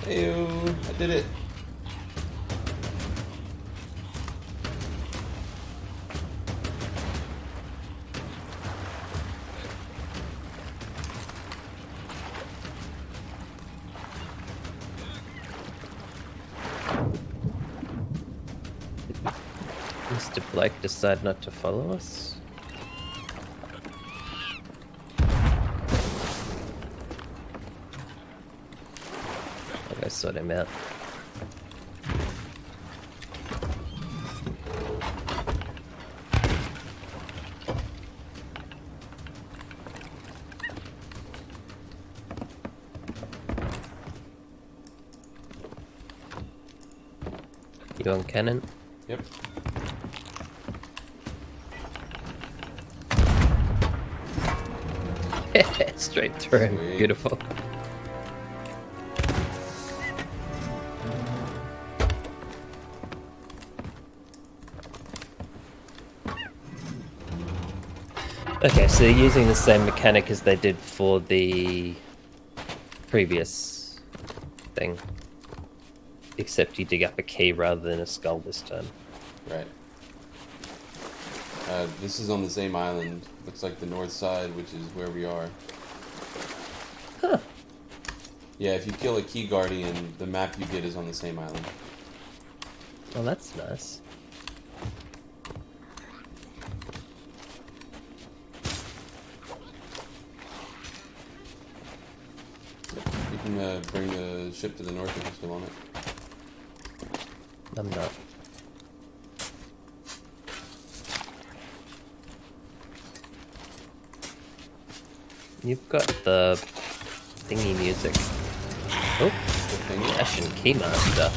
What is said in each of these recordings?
Ew, I did it. Mr. Blake decide not to follow us? I'll go sort him out. You on cannon? Yep. Straight through him. Sweet. Beautiful. Okay, so they're using the same mechanic as they did for the previous thing. Except you dig up a key rather than a skull this time. Right. This is on the same island. Looks like the north side, which is where we are. Huh. Yeah, if you kill a key guardian, the map you get is on the same island. Well, that's nice. You can bring the ship to the north if you're still on it. I'm not. You've got the thingy music. Oh, The thingy? Ashen Keymaster.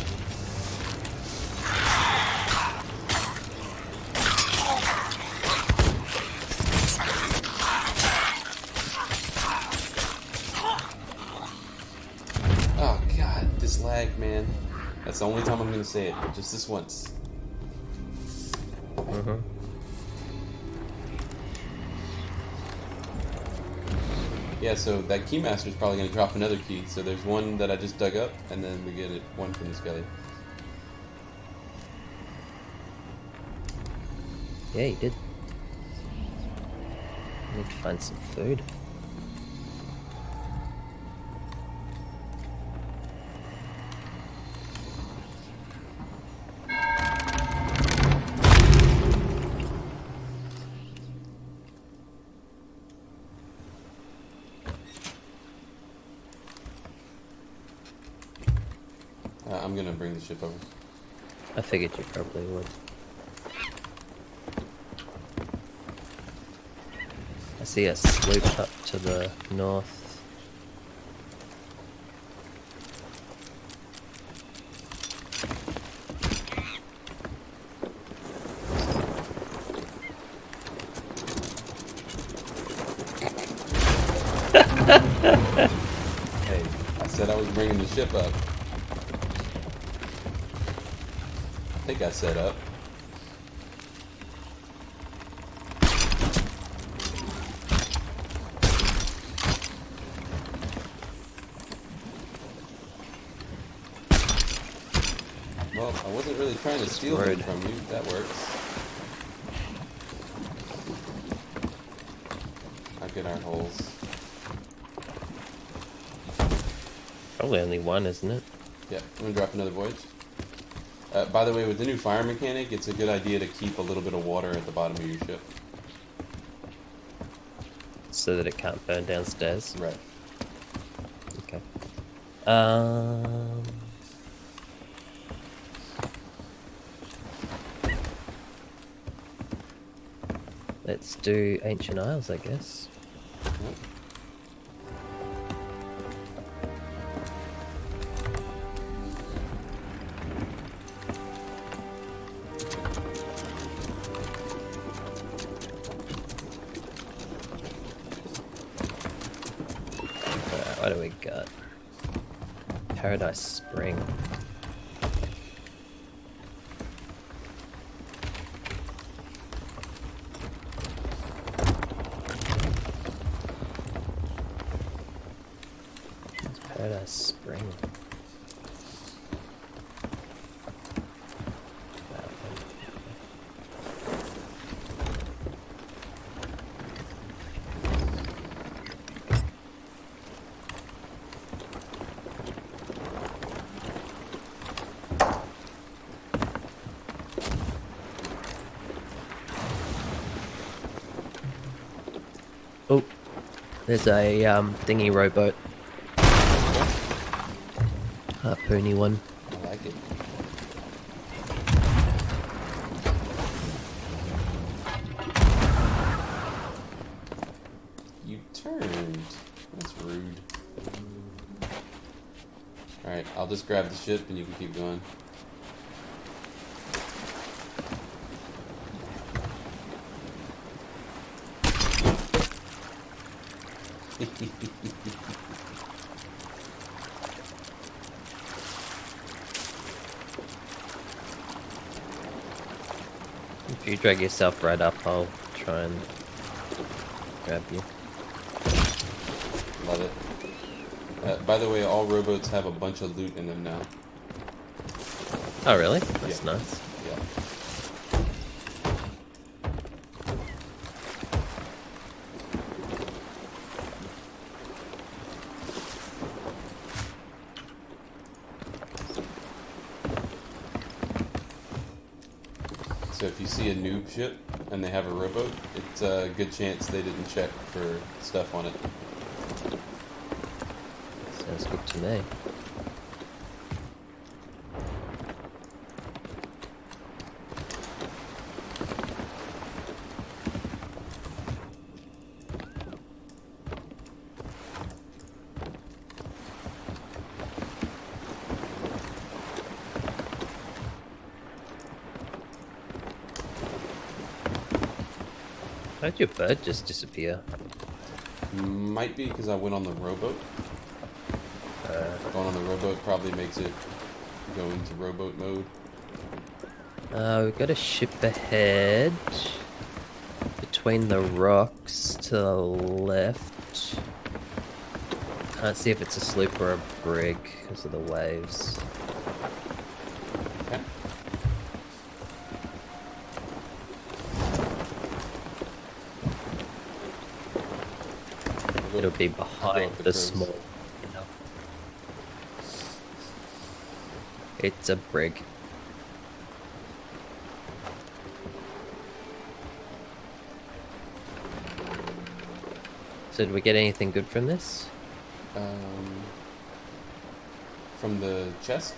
Oh god, this lag, man. That's the only time I'm gonna say it. Just this once. Mm-hmm. Yeah, so that keymaster is probably gonna drop another key. So there's one that I just dug up, and then we get it one from the skelly. Yeah, you did. Need to find some food. I'm gonna bring the ship over. I figured you probably would. I see a sloop up to the north. Hey, I said I was bringing the ship up. I think I set up. Well, I wasn't really trying to steal them Word. from you. That works. I'll get our holes. Probably only one, isn't it? Yeah, I'm gonna drop another voyage. By the way, with the new fire mechanic, it's a good idea to keep a little bit of water at the bottom of your ship. So that it can't burn downstairs. Right. Okay. Let's do Ancient Isles, I guess. Yep. Alright, what do we got? Paradise Spring. Where's Paradise Spring? There's a thingy rowboat, harpoony one. I like it. You turned. That's rude. Alright, I'll just grab the ship and you can keep going. If you drag yourself right up, I'll try and grab you. Love it. By the way, all rowboats have a bunch of loot in them now. Oh, really? That's Yeah. nice. Yeah. So if you see a noob ship and they have a rowboat, it's a good chance they didn't check for stuff on it. Sounds good to me. How'd your bird just disappear? Might be because I went on the rowboat. Going on the rowboat probably makes it go into rowboat mode. We've got a ship ahead. Between the rocks to the left. Can't see if it's a sloop or a brig because of the waves. Okay. It'll be I'll go behind up the cruise. small. You know. It's a brig. So did we get anything good from this? From the chest?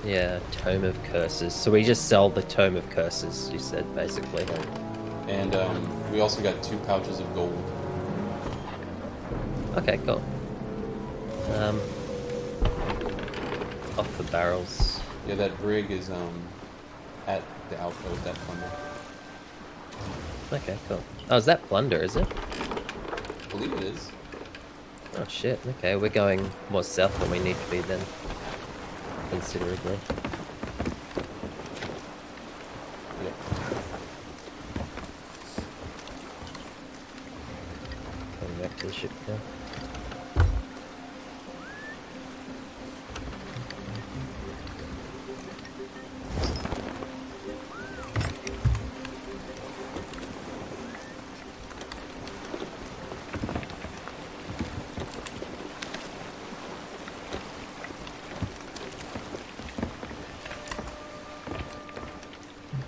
Yeah, Tome of Curses. So we just sell the Tome of Curses, you said, basically. And we also got 2 pouches of gold. Okay, cool. Off the barrels. Yeah, that brig is at the outpost, that plunder. Okay, cool. Oh, is that plunder, is it? I believe it is. Oh shit, okay, we're going more south than we need to be then. Considerably. Yep. Going back to the ship now.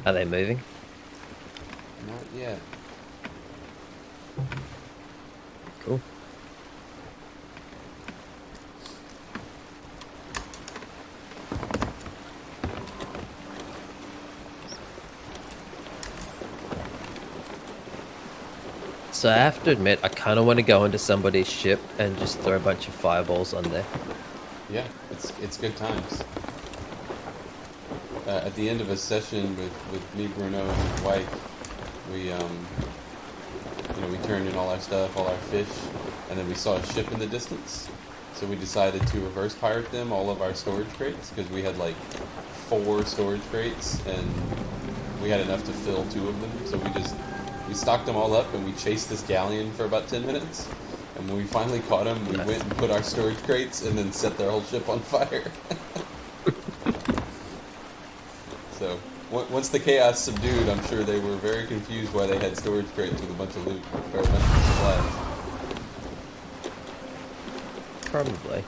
Are they moving? Not yet. Cool. So I have to admit, I kind of want to go into somebody's ship and just throw a bunch of fireballs on there. Yeah, it's good times. At the end of a session with me, Bruno, and his wife, we we turned in all our stuff, all our fish, and then we saw a ship in the distance. So we decided to reverse pirate them, all of our storage crates, because we had like 4 storage crates, and we had enough to fill 2 of them. So we stocked them all up, and we chased this galleon for about 10 minutes. And when we finally caught him, we went and put our storage crates, and then set their whole ship on fire. So once the chaos subdued, I'm sure they were very confused why they had storage crates with a bunch of loot or a bunch of supplies. Probably.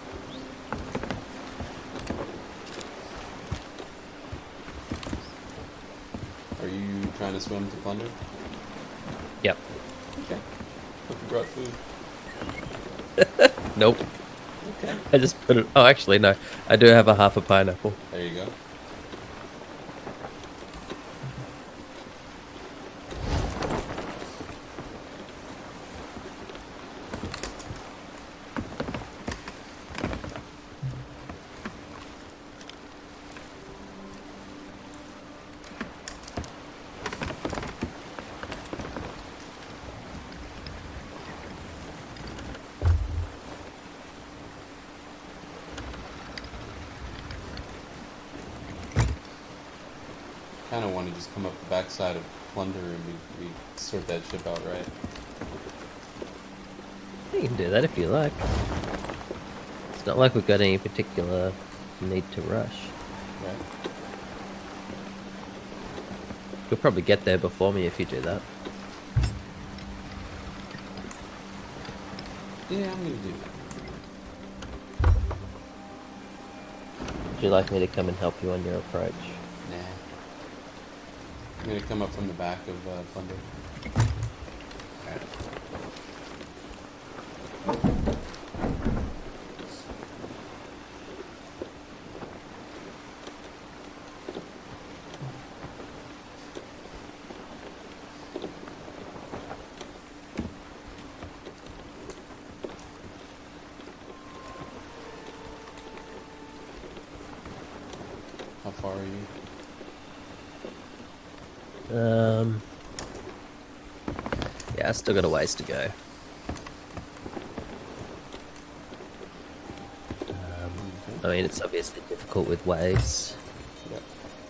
Are you trying to swim to plunder? Yep. Okay. Hope you brought food. Nope. Okay. I just put it. Oh, actually, no. I do have a half a pineapple. There you go. Kind of want to just come up the backside of Plunder and we sort that ship out, right? You can do that if you like. It's not like we've got any particular need to rush. Right? You'll probably get there before me if you do that. Yeah, I'm gonna do that. Would you like me to come and help you on your approach? Nah. I'm gonna come up from the back of Plunder. Alright. How far are you? Yeah, I still got a ways to go. I mean, it's obviously difficult with waves. Yeah.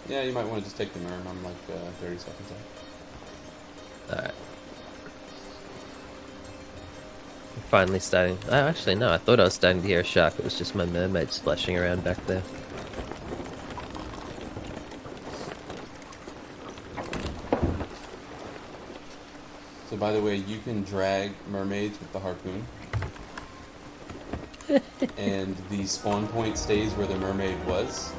Yeah, you might want to just take the merm. I'm like 30 seconds out. Alright. I'm finally starting. Oh, actually, no, I thought I was starting to hear a shark. It was just my mermaid splashing around back there. So by the way, you can drag mermaids with the harpoon. And the spawn point stays where the mermaid was.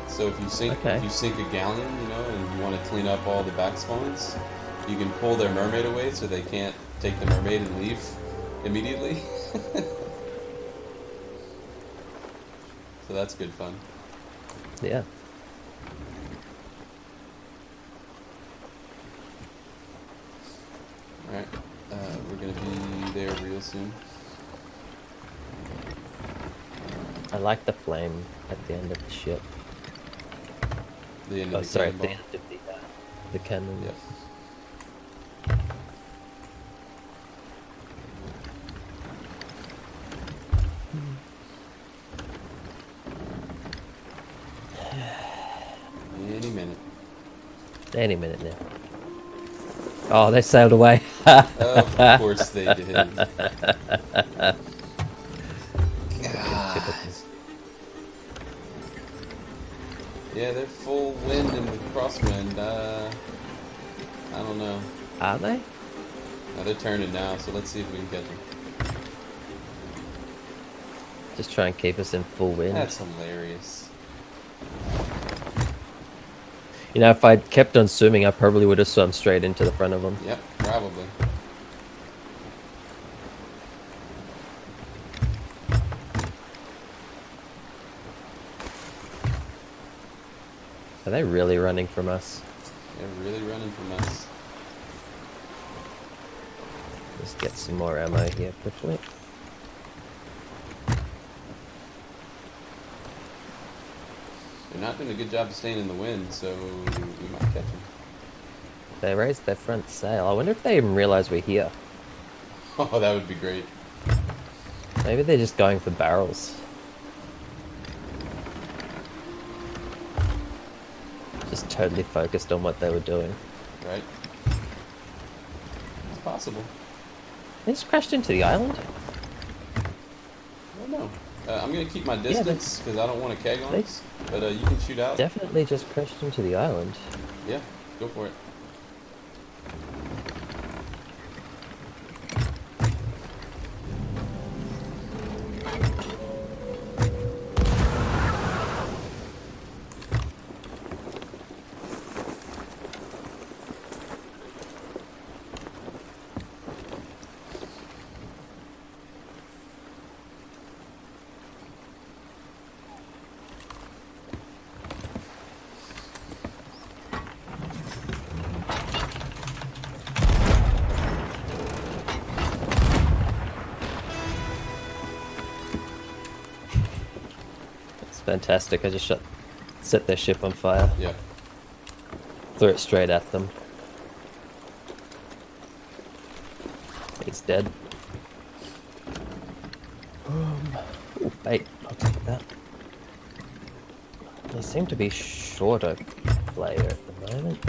So if you sink Okay. if you sink a galleon, you know, and you want to clean up all the back spawns, you can pull their mermaid away so they can't take the mermaid and leave immediately. So that's good fun. Yeah. Alright. We're gonna be there real soon. I like the flame at the end of the ship. The end Oh, of the sorry, at the cannonball. end of the cannon. Yep. Any minute. Any minute now. Oh, they sailed away. Of course they did. God. Yeah, they're full wind and with crosswind. I don't know. Are they? No, they're turning now, so let's see if we can catch them. Just try and keep us in full wind. That's hilarious. You know, if I'd kept on swimming, I probably would have swum straight into the front of them. Yep, probably. Are they really running from us? They're really running from us. Let's get some more ammo here quickly. They're not doing a good job of staying in the wind, so we might catch them. They raised their front sail. I wonder if they even realize we're here. Oh, that would be great. Maybe they're just going for barrels. Just totally focused on what they were doing. Right? It's possible. They just crashed into the island? I don't know. I'm going to keep my distance because I don't want to keg on they- us. But you can shoot out. Definitely just crashed into the island. Yeah, go for it. fantastic. I just set their ship on fire. Yeah. Threw it straight at them. He's dead. Ooh, bait. I'll take that. They seem to be shorter player at the moment.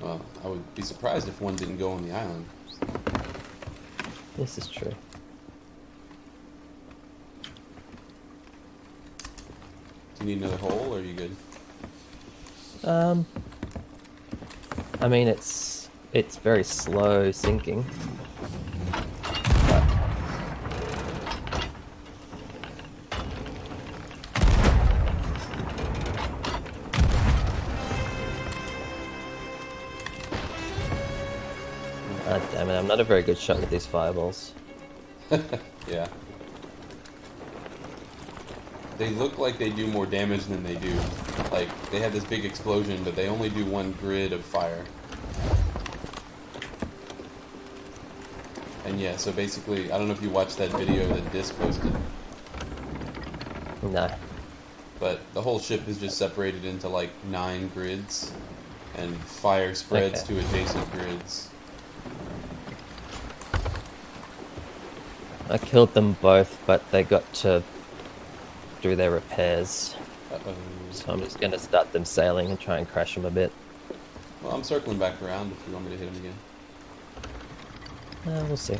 Well, I would be surprised if one didn't go on the island. This is true. Do you need another hole, or are you good? I mean, it's very slow sinking. But damn it, I'm not a very good shot with these fireballs. Yeah. They look like they do more damage than they do. Like, they have this big explosion, but they only do one grid of fire. And yeah, so basically, I don't know if you watched that video that Dis posted, No. but the whole ship is just separated into like 9 grids, and fire spreads Okay. to adjacent grids. I killed them both, but they got to do their repairs. Uh-oh. So I'm just going to start them sailing and try and crash them a bit. Well, I'm circling back around if you want me to hit him again. We'll see.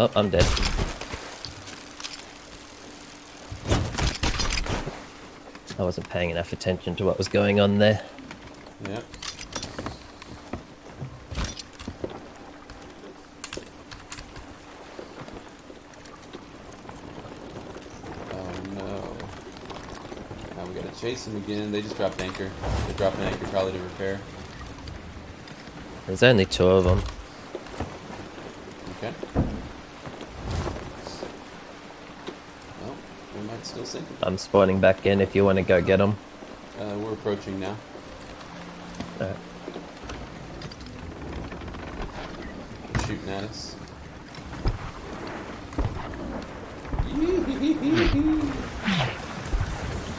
Oh, I'm dead. I wasn't paying enough attention to what was going on there. Yep. Oh no. Now we gotta chase them again. They just dropped anchor. They dropped an anchor probably to repair. There's only 2 of them. Okay. Well, we might still sink them. I'm spawning back in if you want to go get them. We're approaching now. Alright. They're shooting at us.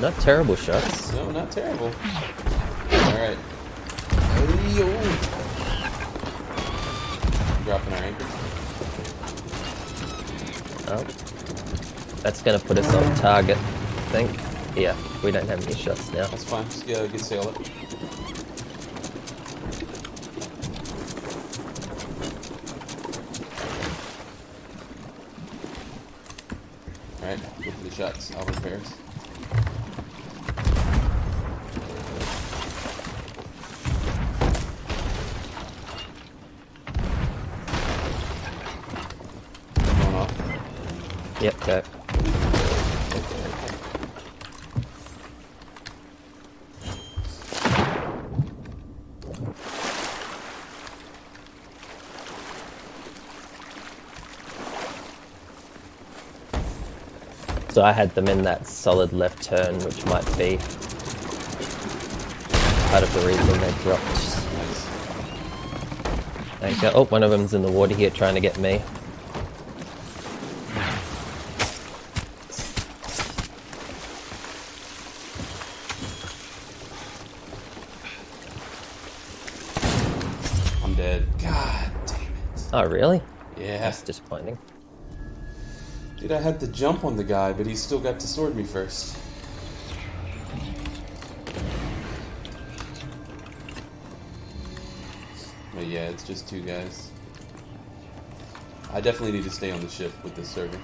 Not terrible shots. No, not terrible. Alright. Dropping our anchor. Oh. That's going to put us off target, I think. Yeah, we don't have any shots now. That's fine. Just get sail it. Alright, go for the shots. I'll repairs. Going off. Yep, go. So I had them in that solid left turn, which might be part of the reason they dropped. Nice. Anchor. Oh, one of them's in the water here trying to get me. I'm dead. God damn it. Oh, really? Yeah. That's disappointing. Dude, I had the jump on the guy, but he still got to sword me first. But yeah, it's just 2 guys. I definitely need to stay on the ship with this server.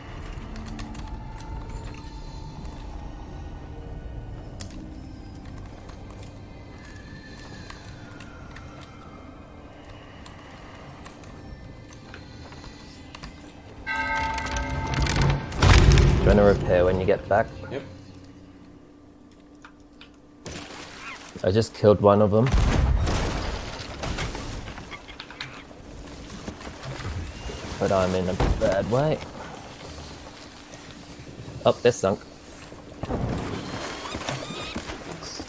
Do you want to repair when you get back? Yep. I just killed one of them. but I'm in a bad way. Oh, they're sunk. Nice.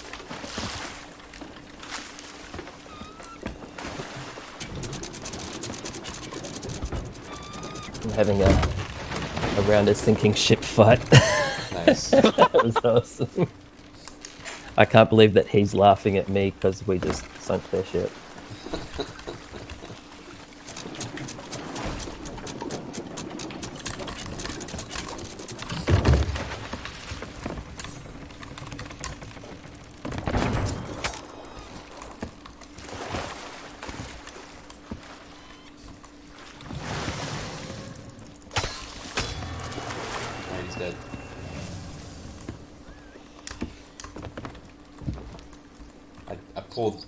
I'm having a round of sinking ship fight. Nice. That was awesome. I can't believe that he's laughing at me because we just sunk their ship. Alright, he's dead.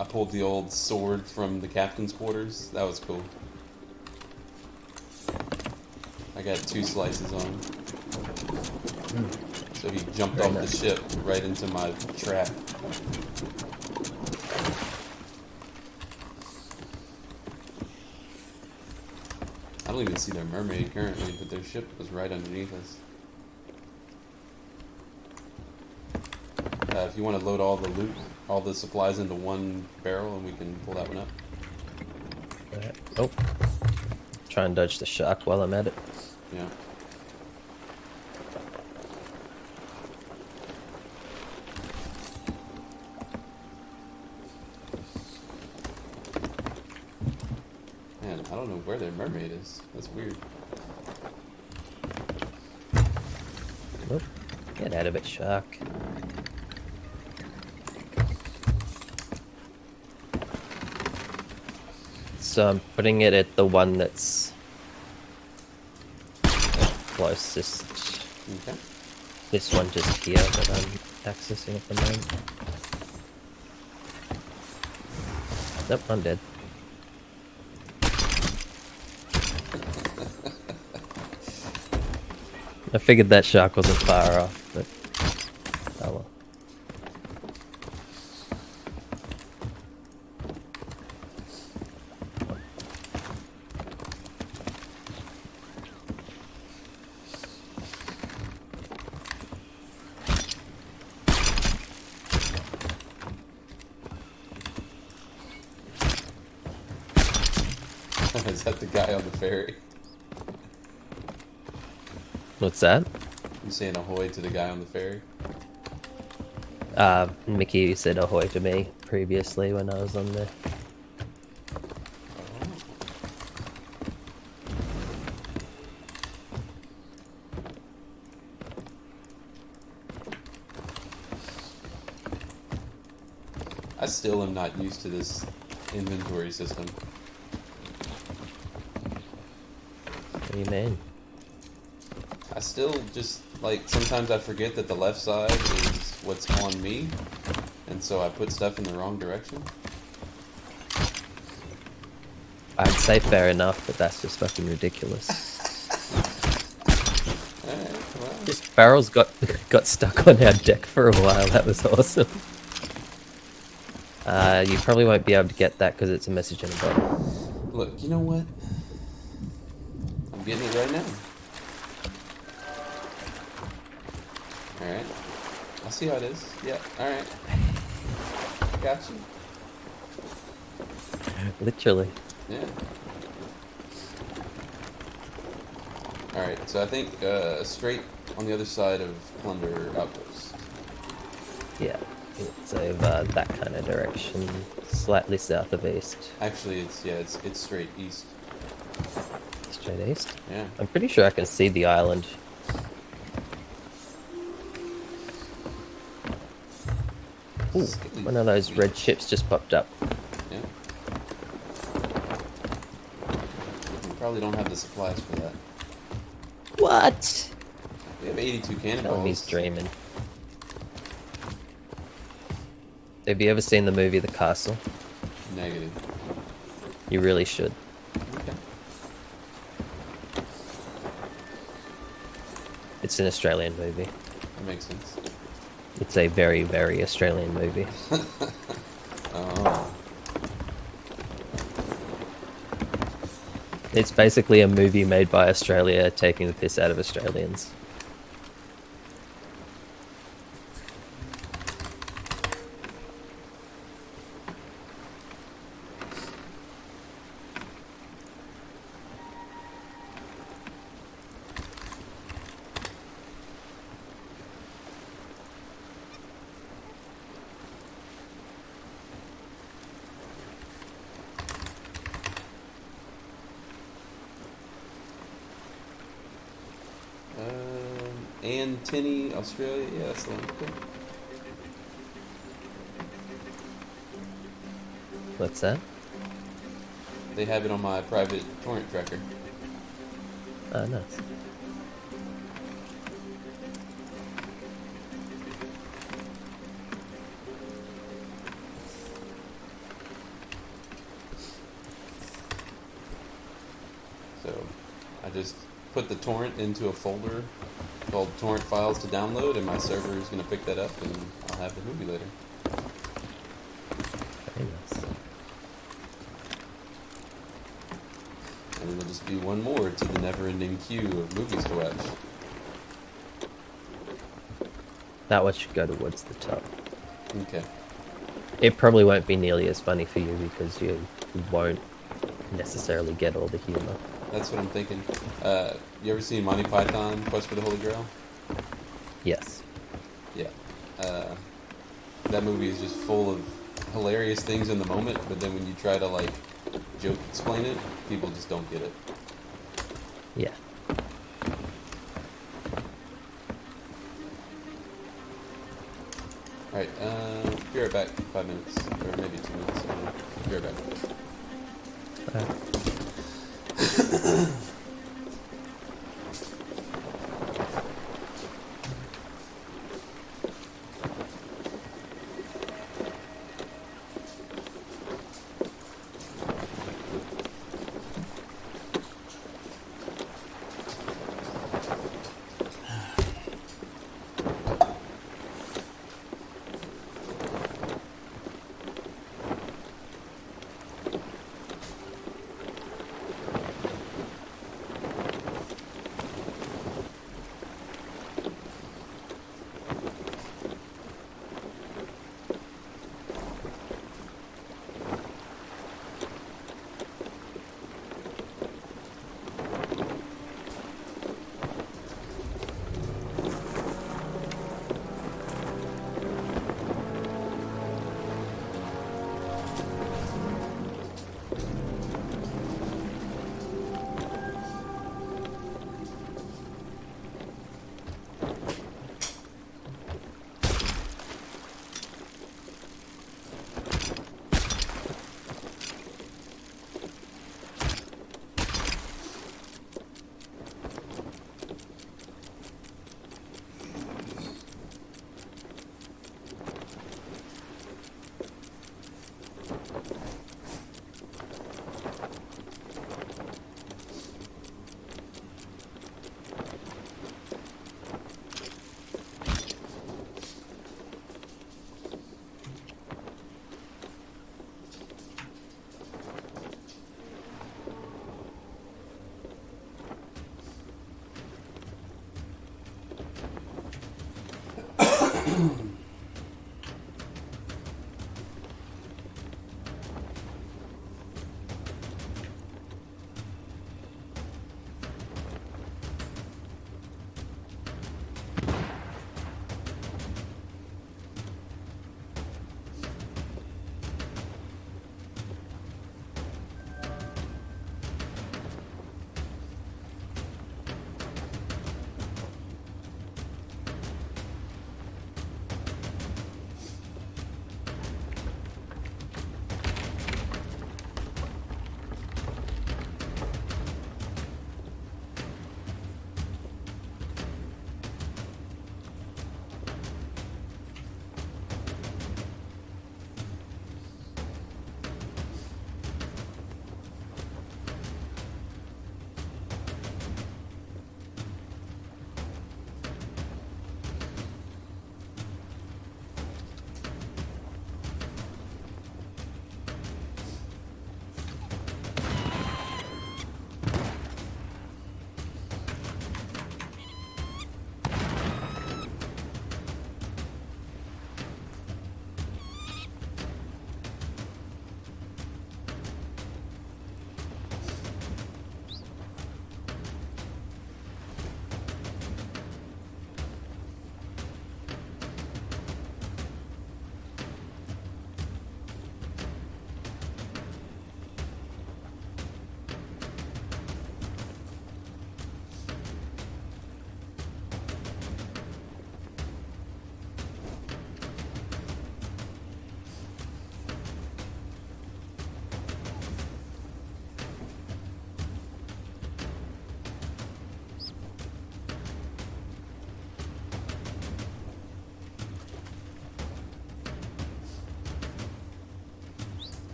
I pulled the old sword from the captain's quarters. That was cool. I got 2 slices on him. So he jumped Very off nice. the ship right into my trap. I don't even see their mermaid currently, but their ship was right underneath us. If you want to load all the loot, all the supplies into one barrel, and we can pull that one up. Alright. Oh. Try and dodge the shark while I'm at it. Yeah. Man, I don't know where their mermaid is. That's weird. Oh, get out of it, shark. So I'm putting it at the one that's closest. Okay. This one just here that I'm accessing at the moment. Nope, I'm dead. I figured that shark wasn't far off, but oh well. Is that the guy on the ferry? What's that? You saying ahoy to the guy on the ferry? Mickey said ahoy to me previously when I was on there. I still am not used to this inventory system. What do you mean? I still just, like, sometimes I forget that the left side is what's on me, and so I put stuff in the wrong direction. I'd say fair enough, but that's just fucking ridiculous. Alright, well, This barrel's got stuck on our deck for a while. That was awesome. You probably won't be able to get that because it's a message in a bottle. look, you know what? I'm getting it right now. Alright. I see how it is. Yeah, alright. Got you. Literally. Yeah. Alright, so I think straight on the other side of Plunder Outpost. Yeah. It's over that kind of direction. Slightly south of east. Actually, it's straight east. Straight east. Yeah. I'm pretty sure I can see the island. Ooh, one of those red ships just popped up. Yeah. We probably don't have the supplies for that. What? We have 82 Tell him cannonballs. he's dreaming. Have you ever seen the movie The Castle? Negative. You really should. Okay. It's an Australian movie. That makes sense. It's a very, very Australian movie. Oh. It's basically a movie made by Australia taking the piss out of Australians. Ann Tinney, Australia. Yeah, that's the one. Okay. What's that? They have it on my private torrent tracker. Oh, nice. So I just put the torrent into a folder called torrent files to download, and my server is going to pick that up, and I'll have the movie later. Very nice. And it'll just be one more to the never-ending queue of movies to watch. That one should go towards the top. Okay. It probably won't be nearly as funny for you because you won't necessarily get all the humor. That's what I'm thinking. You ever seen Monty Python, Quest for the Holy Grail? Yes. Yeah. That movie is just full of hilarious things in the moment, but then when you try to, like, joke explain it, people just don't get it. Yeah. Alright, be right back. 5 minutes. Or maybe 2 minutes. I don't know. Be right back. Alright.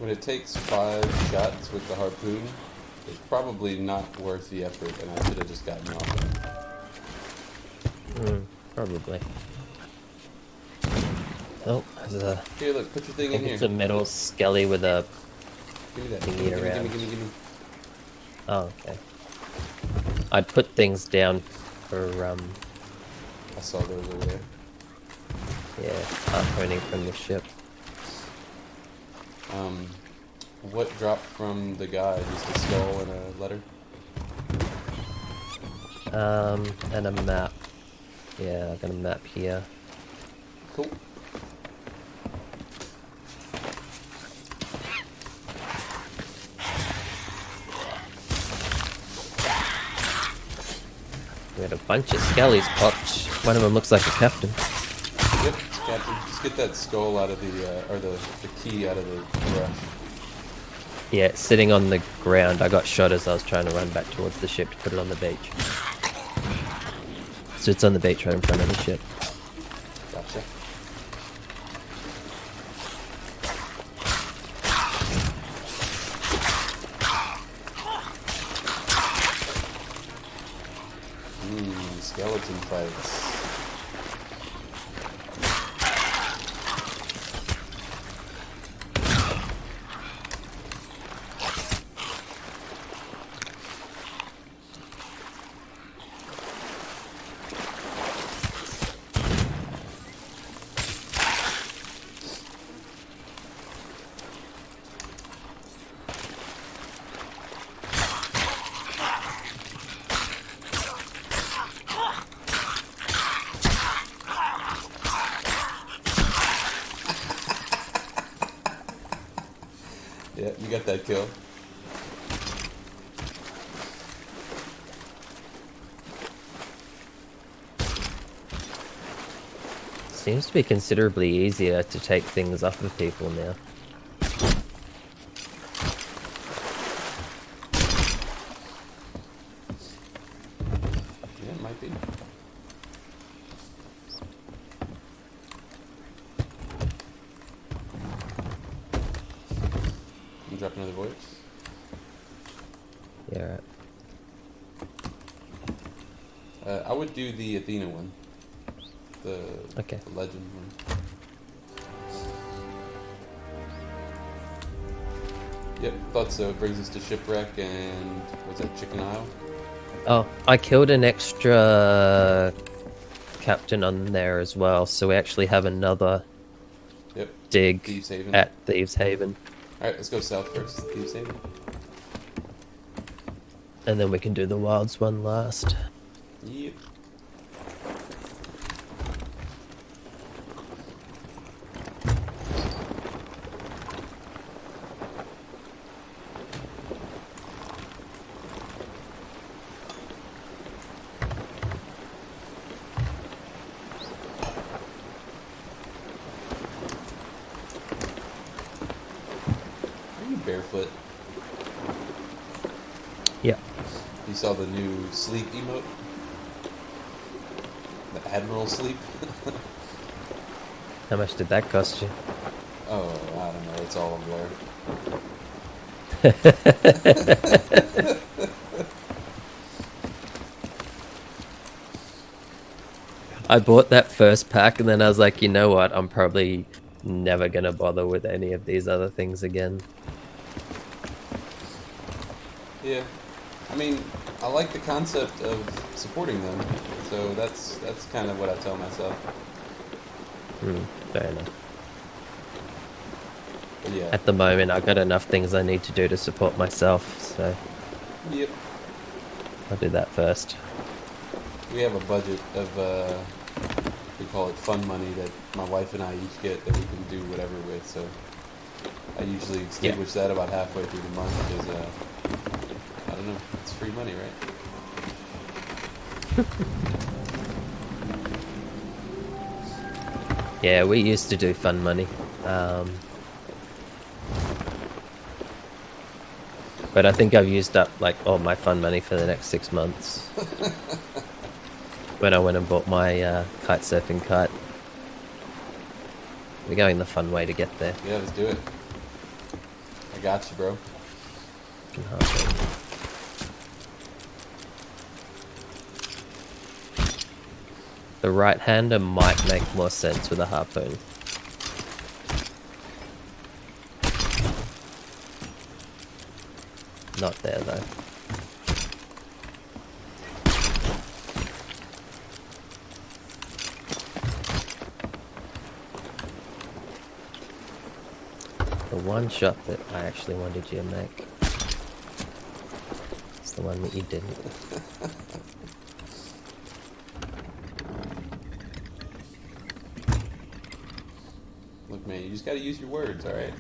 When it takes 5 shots with the harpoon, it's probably not worth the effort, and I should have just gotten off it. Probably. Oh, there's a. Here, look, put your I thing in think here. it's a metal skelly with a. Give me that. thingy Give me, give me, around. give me, give me. Oh, okay. I put things down for I saw those over there. harpooning from the ship. What dropped from the guy? Just a skull and a letter? And a map. Yeah, I got a map here. Cool. We had a bunch of skellies popped. One of them looks like a captain. Yep, Captain. Just get that skull out of the, or the key out of the brush. Yeah, it's sitting on the ground. I got shot as I was trying to run back towards the ship to put it on the beach. So it's on the beach right in front of the ship. Gotcha. Skeleton fights. Yeah, you got that kill. Seems to be considerably easier to take things off of people now. Yeah, it might be. I'm dropping another voice. Yeah, right. I would do the Athena one. The, Okay. the legend one. Yep, thought so. Brings us to Shipwreck and what's that, Chicken Isle? Oh, I killed an extra captain on there as well, so we actually have another Yep. dig Thieves Haven. at Thieves Haven. Alright, let's go south first. Thieves Haven. And then we can do the Wilds one last. Yep. Are you barefoot? Yeah. You saw the new sleep emote? The Admiral sleep? How much did that cost you? Oh, I don't know. It's all a blur. I bought that first pack and then I was like, you know what? I'm probably never gonna bother with any of these other things again. Yeah. I mean, I like the concept of supporting them. So that's kind of what I tell myself. Fair enough. But yeah. At the moment, I've got enough things I need to do to support myself, so Yep. I'll do that first. We have a budget of we call it fun money that my wife and I each get that we can do whatever with. So I usually extinguish that about halfway through the month because I don't know, it's free money, right? Yeah, we used to do fun money. But I think I've used up like all my fun money for the next 6 months. When I went and bought my kite surfing kite. We're going the fun way to get there. Yeah, let's do it. I got you, bro. The right-hander might make more sense with a harpoon. Not there though. The one shot that I actually wanted you to make. It's the one that you didn't. Look, man, you just gotta use your words, alright?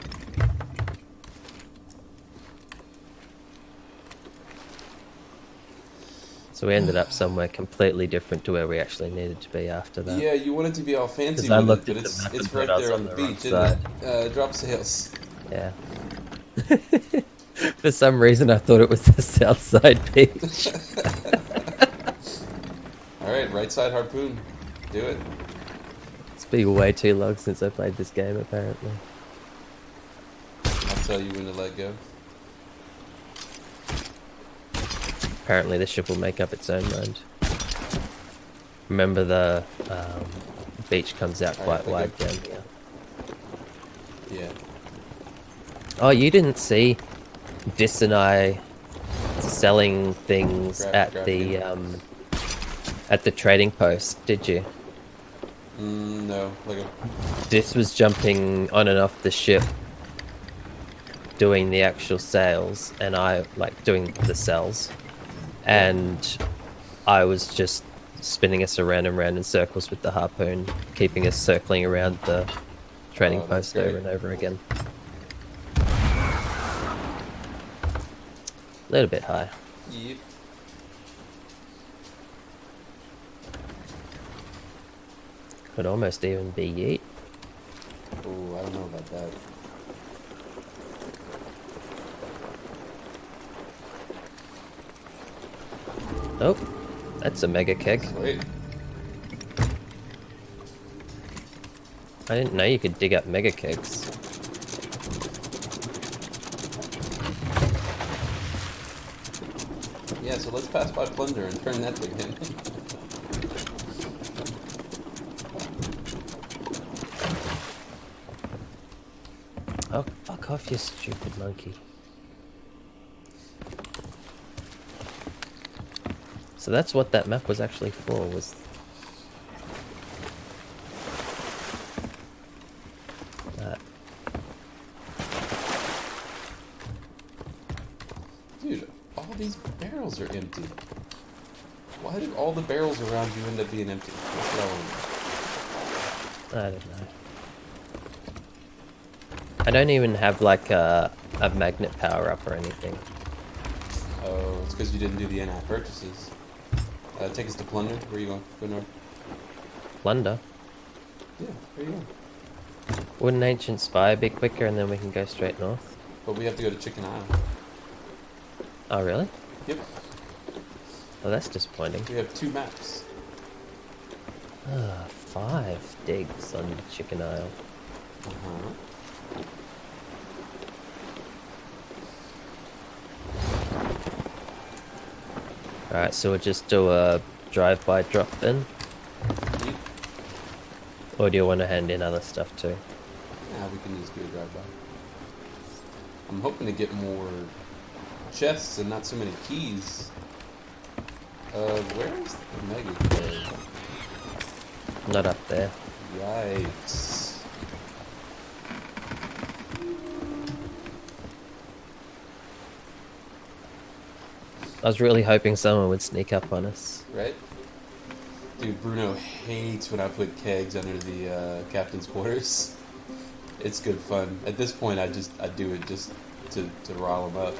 So we ended up somewhere completely different to where we actually needed to be after that. Yeah, you want it to be all fancy 'Cause I with looked it, at but the map and it's thought right I was there on on the the beach, wrong isn't it? Drop sails. Yeah. For some reason, I thought it was the south side beach. Alright, right side harpoon. Do it. It's been way too long since I played this game, apparently. I'll tell you when to let go. Apparently, the ship will make up its own mind. Remember, the beach comes out quite wide down here. Yeah. Oh, you didn't see Dis and I selling things at the trading post, did you? No. Like a... Dis was jumping on and off the ship, doing the actual sales, and I doing the sells, and I was just spinning us around and around in circles with the harpoon, keeping us circling around the trading post over and over again. A little bit high. Yep. Could almost even be yeet. Oh, I don't know about that. Oh, that's a mega keg. Sweet. I didn't know you could dig up mega kegs. Yeah, so let's pass by Plunder and turn that thing in. Oh, fuck off, you stupid monkey. So that's what that map was actually for, was... that. Dude, all these barrels are empty. Why did all the barrels around you end up being empty? That's what I want to know. I don't know. I don't even have like a magnet power up or anything. Oh, it's because you didn't do the in-app purchases. Take us to Plunder. Where are you going? Go north. Plunder? Yeah, there you go. Wouldn't Ancient Spire be quicker and then we can go straight north? But we have to go to Chicken Isle. Oh, really? Yep. Oh, that's disappointing. We have 2 maps. 5 digs on Chicken Isle. Uh-huh. Alright, so we'll just do a drive-by drop then? Yep. Or do you want to hand in other stuff too? Yeah, we can just do a drive-by. I'm hoping to get more chests and not so many keys. Where is the mega cave? Not up there. Yikes. I was really hoping someone would sneak up on us. Right? Dude, Bruno hates when I put kegs under the captain's quarters. It's good fun. At this point, I do it just to rile him up.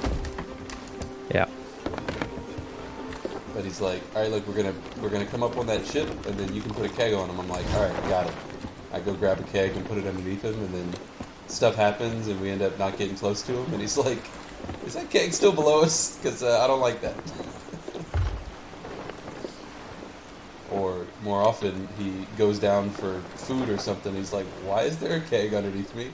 Yeah. But he's like, all right, look, we're gonna come up on that ship, and then you can put a keg on him. I'm like, all right, got it. I go grab a keg and put it underneath him, and then stuff happens, and we end up not getting close to him. And he's like, is that keg still below us? Because I don't like that. Or more often, he goes down for food or something. He's like, why is there a keg underneath me?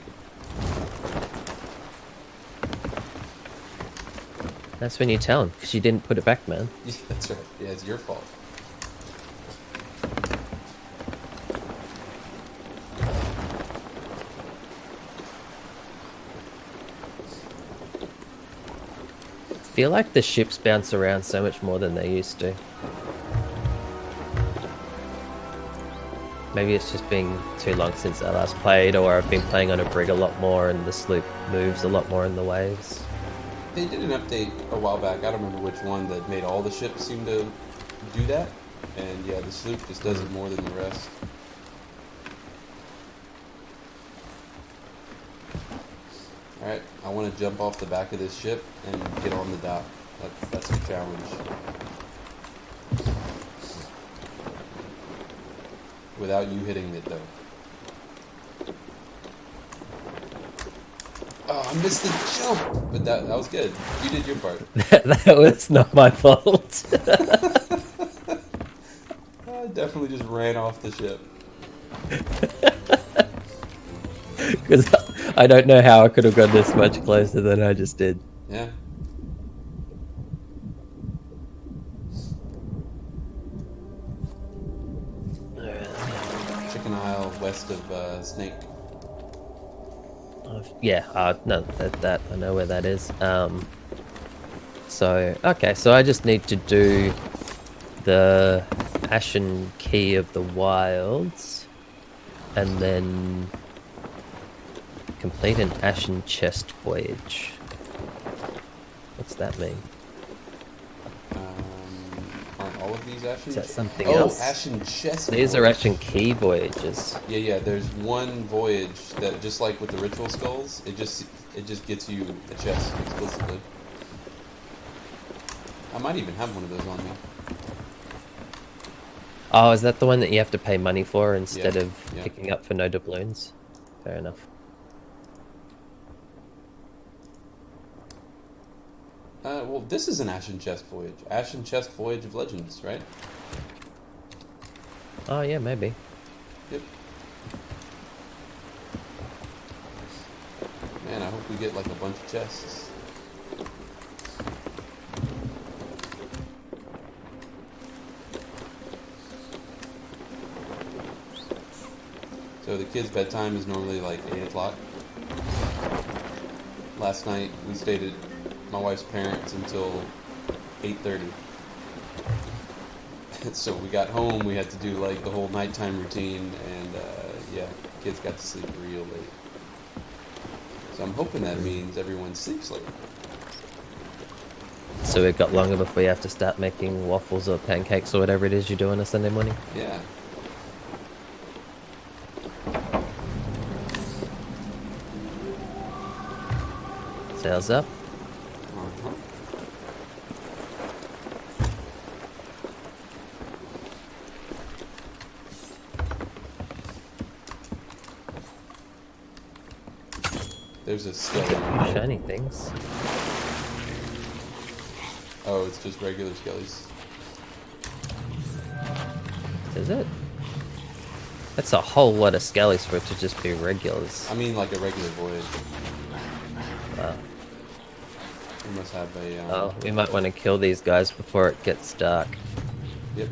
That's when you tell him, because you didn't put it back, man. Yeah, that's right. Yeah, it's your fault. I feel like the ships bounce around so much more than they used to. Maybe it's just been too long since I last played, or I've been playing on a brig a lot more and the sloop moves a lot more in the waves. They did an update a while back. I don't remember which one that made all the ships seem to do that. And yeah, the sloop just does it more than the rest. Alright, I want to jump off the back of this ship and get on the dock. That's a challenge. Without you hitting it, though. Oh, I missed the jump! But that was good. You did your part. That was not my fault. I definitely just ran off the ship. Because I don't know how I could have gone this much closer than I just did. Yeah. Chicken Isle, west of Snake. Yeah, no, that I know where that is. So okay, so I just need to do the Ashen Key of the Wilds, and then complete an Ashen Chest voyage. What's that mean? Aren't all of these Ashen? Is that something oh, else? Ashen Chest. These are voyage. Ashen Key voyages. Yeah. There's one voyage that, just like with the ritual skulls, it just gets you a chest explicitly. I might even have one of those on me. Oh, is that the one that you have to pay money for instead Yeah, of yeah. picking up for no doubloons? Fair enough. Well, this is an Ashen Chest voyage. Ashen Chest Voyage of Legends, right? Oh yeah, maybe. Yep. Man, I hope we get like a bunch of chests. So the kids' bedtime is normally like 8 o'clock. Last night we stayed at my wife's parents until 8:30. So we got home, we had to do like the whole nighttime routine, and yeah, kids got to sleep real late. So I'm hoping that means everyone sleeps late. So we've got longer before you have to start making waffles or pancakes or whatever it is you do on a Sunday morning. Yeah. Sails up. Uh-huh. There's a skeleton. Shiny things. Oh, it's just regular skellies. Is it? That's a whole lot of skellies for it to just be regulars. I mean, like a regular voyage. Wow. We must have a. Oh, we might want to kill these guys before it gets dark. Yep.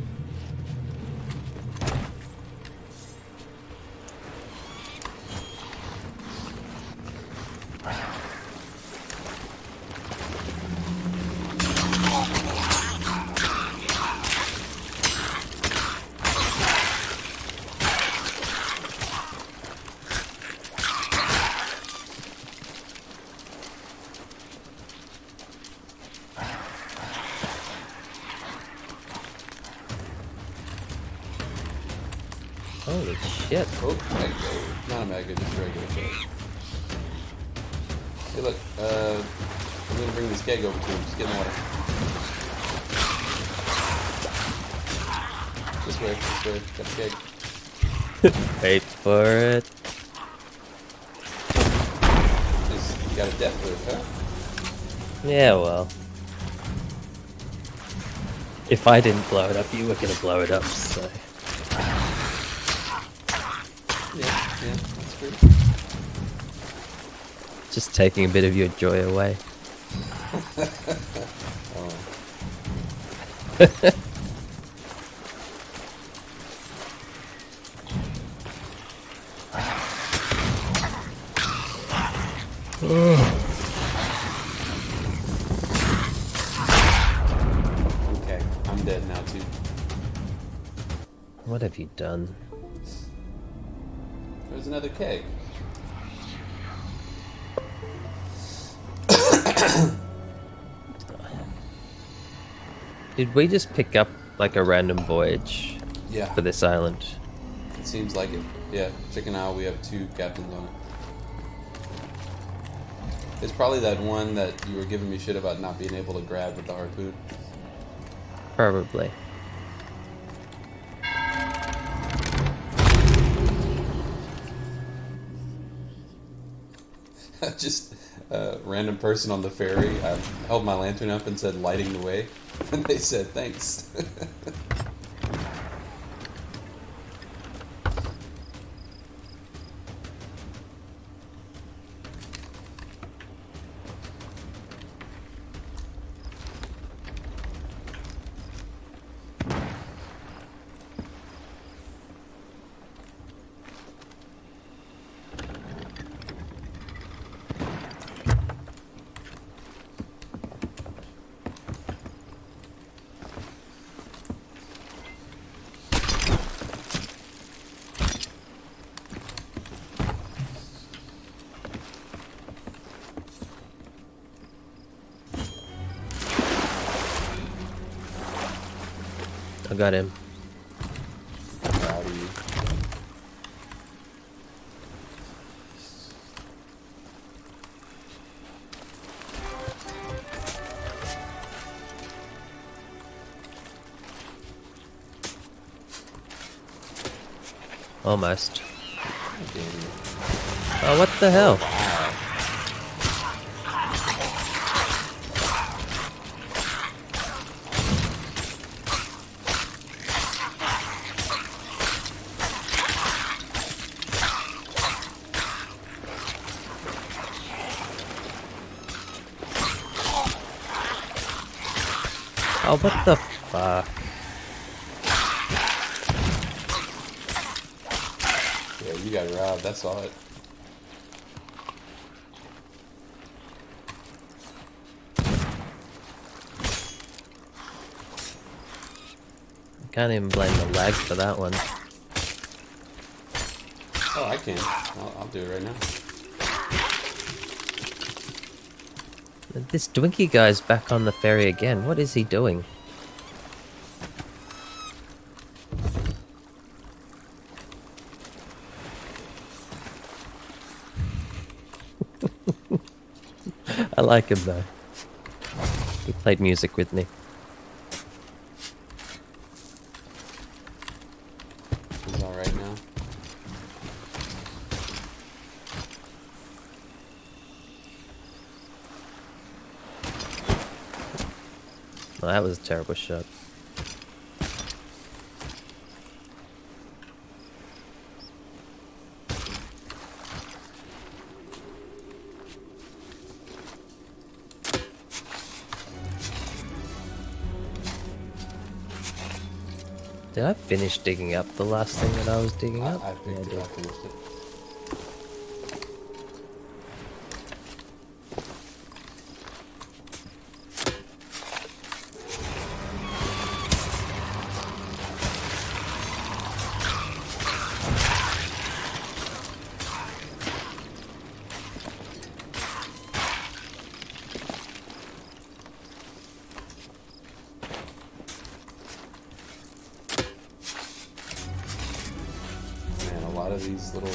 Holy shit. Oh, mango. Not a mango, just a regular keg. Hey, look. I'm gonna bring this keg over to him. Just get in the water. This way. Got the keg. Wait for it. Just got a death loop, huh? Yeah, well. If I didn't blow it up, you were gonna blow it up, so. Yeah, that's true. Just taking a bit of your joy away. Oh. Okay, I'm dead now too. What have you done? There's another keg. Did we just pick up like a random voyage Yeah, for this island? it seems like it. Yeah, Chicken Isle, we have 2 captains on it. It's probably that one that you were giving me shit about not being able to grab with the harpoon. Probably. Just a random person on the ferry. I held my lantern up and said lighting the way, and they said thanks. I got him. Proud of you. Almost. Damn you. Oh, what the hell? Wow. Oh, what the fuck? Yeah, you got robbed. I saw it. Can't even blame the lag for that one. Oh, I can. I'll do it right now. This Dwinky guy's back on the ferry again. What is he doing? I like him though. He played music with me. He's alright now. Well, that was a terrible shot. Did I finish digging up the last thing that I was digging up? I picked it. did. I finished it. these little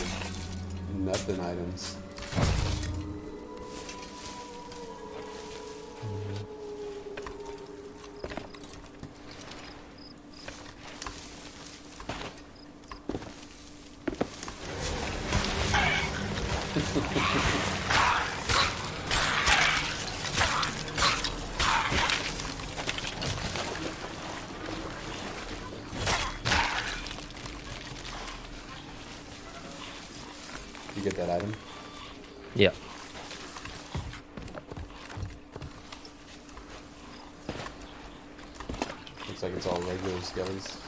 nothing items. You get that item? Yeah. Looks like it's all regular skellies.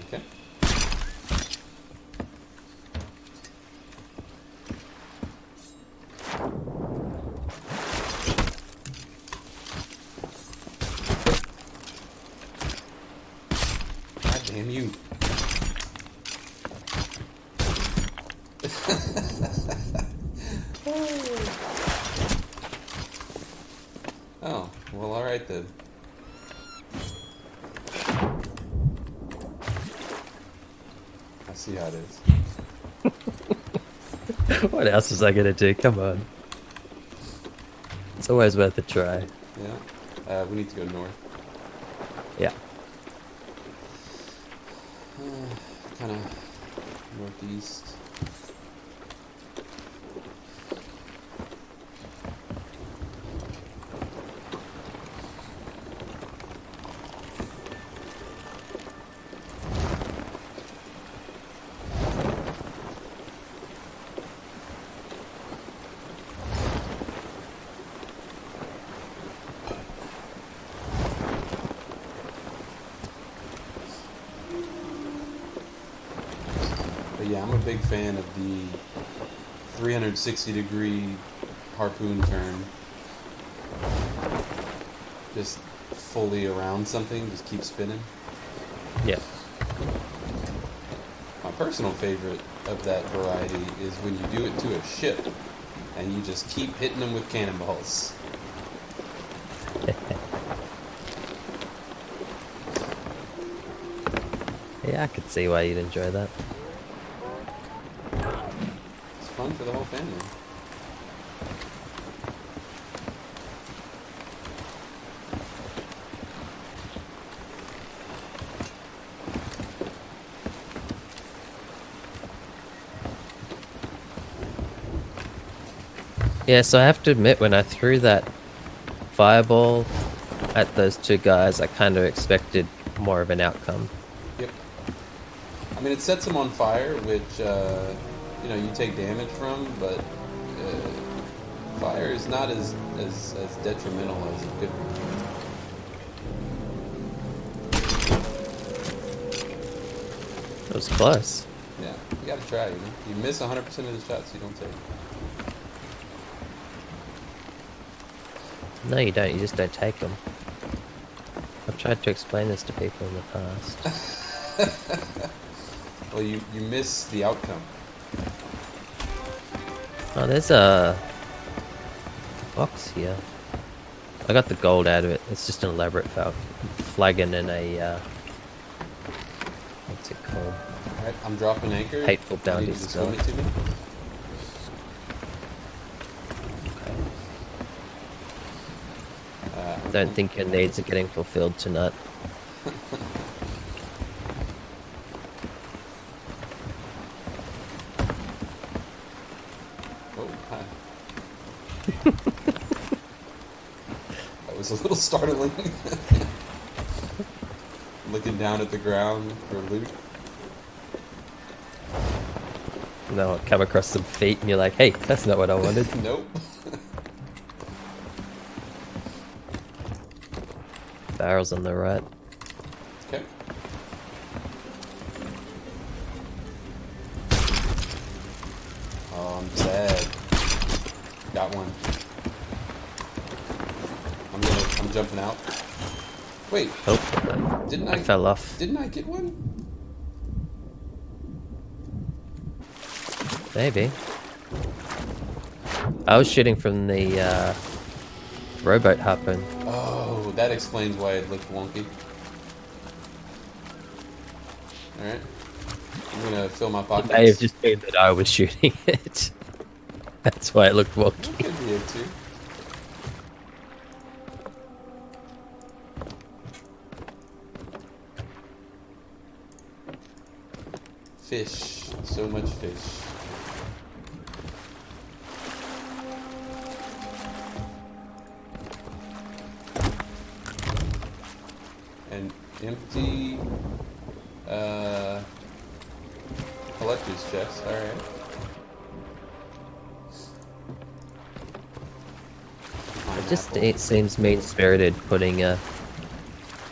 Okay. God damn you. Oh, well, alright then. I see how it is. What else was I gonna do? Come on. It's always worth a try. Yeah. We need to go north. Yeah. Kind of northeast. But yeah, I'm a big fan of the 360-degree harpoon turn. Just fully around something, just keep spinning. Yeah. My personal favorite of that variety is when you do it to a ship and you just keep hitting them with cannonballs. Yeah, I could see why you'd enjoy that. It's fun for the whole family. Yeah, so I have to admit, when I threw that fireball at those two guys, I kind of expected more of an outcome. Yep. I mean, it sets them on fire, which, you know, you take damage from, but fire is not as detrimental as it could be. It was close. Yeah, you gotta try, you know. You miss 100% of the shots you don't take. No, you don't. You just don't take them. I've tried to explain this to people in the past. Well, you miss the outcome. Oh, there's a box here. I got the gold out of it. It's just an elaborate flagon and a what's it called? Alright, I'm dropping anchor. Hateful You need bounty to spell. swim it to me. Don't think your needs are getting fulfilled tonight. Oh, hi. That was a little startling. Looking down at the ground for loot. No, I come across some feet and you're like, hey, that's not what I wanted. Nope. Barrels on the right. Okay. Oh, I'm sad. Got one. I'm jumping out. Wait, Oh, didn't I fell off. Didn't I get one? Maybe. I was shooting from the rowboat harpoon. Oh, that explains why it looked wonky. Alright. I'm gonna fill my It pockets. may have just been that I was shooting it. That's why it looked That wonky. could be it too. Fish. So much fish. An empty collector's chest, alright. It seems mean-spirited putting a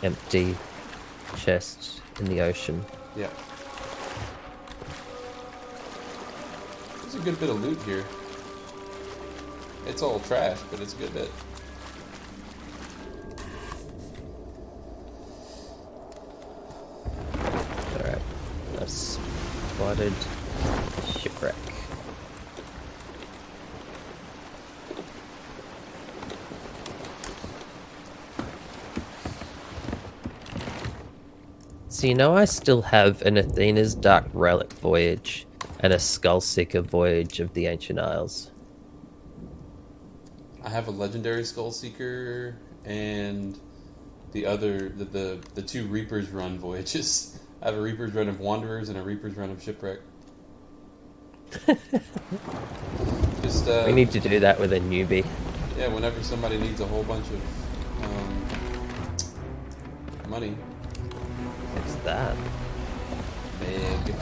empty chest in the ocean. Yeah. There's a good bit of loot here. It's all trash, but it's a good bit. Alright. I've spotted shipwreck. So you know I still have an Athena's Dark Relic voyage and a Skullseeker voyage of the Ancient Isles. I have a legendary Skull Seeker and the two Reaper's Run voyages. I have a Reaper's Run of Wanderers and a Reaper's Run of Shipwreck. Just We need to do that with a newbie. yeah, whenever somebody needs a whole bunch of money. What's that? Big.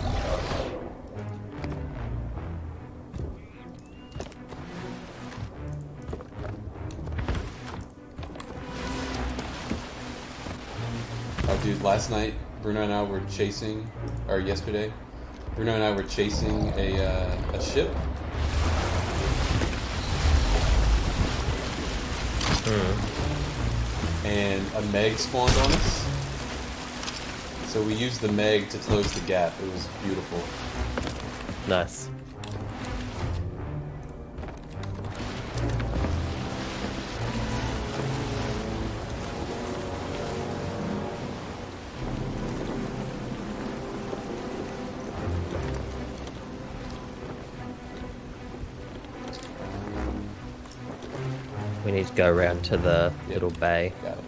Oh, dude, last night Bruno and I were chasing, or yesterday, Bruno and I were chasing a ship. And a Meg spawned on us. So we used the Meg to close the gap. It was beautiful. Nice. We need to go around to the Yep. little bay. Got it.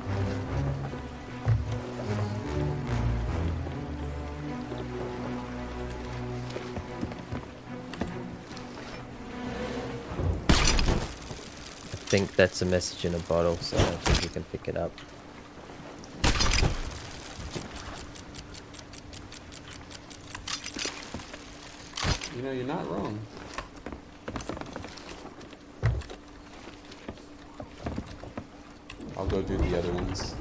I think that's a message in a bottle, so I don't think you can pick it up. You know, you're not wrong. I'll go do the other ones.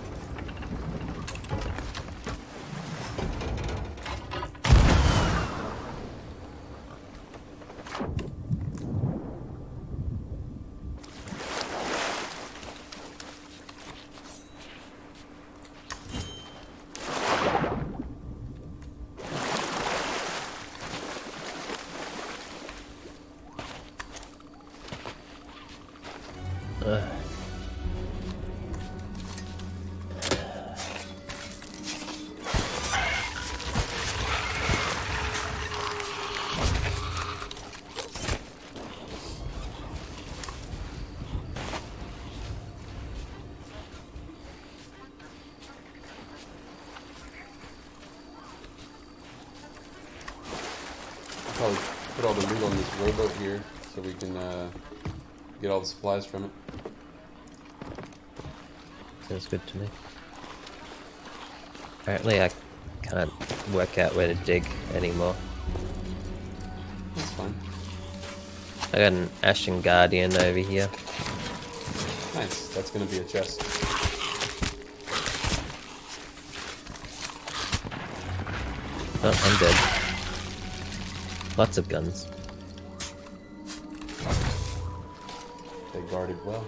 Probably put all the loot on this rowboat here so we can get all the supplies from it. Sounds good to me. Apparently I can't work out where to dig anymore. That's fine. I got an Ashen Guardian over here. Nice. That's gonna be a chest. Oh, I'm dead. Lots of guns. They guarded well.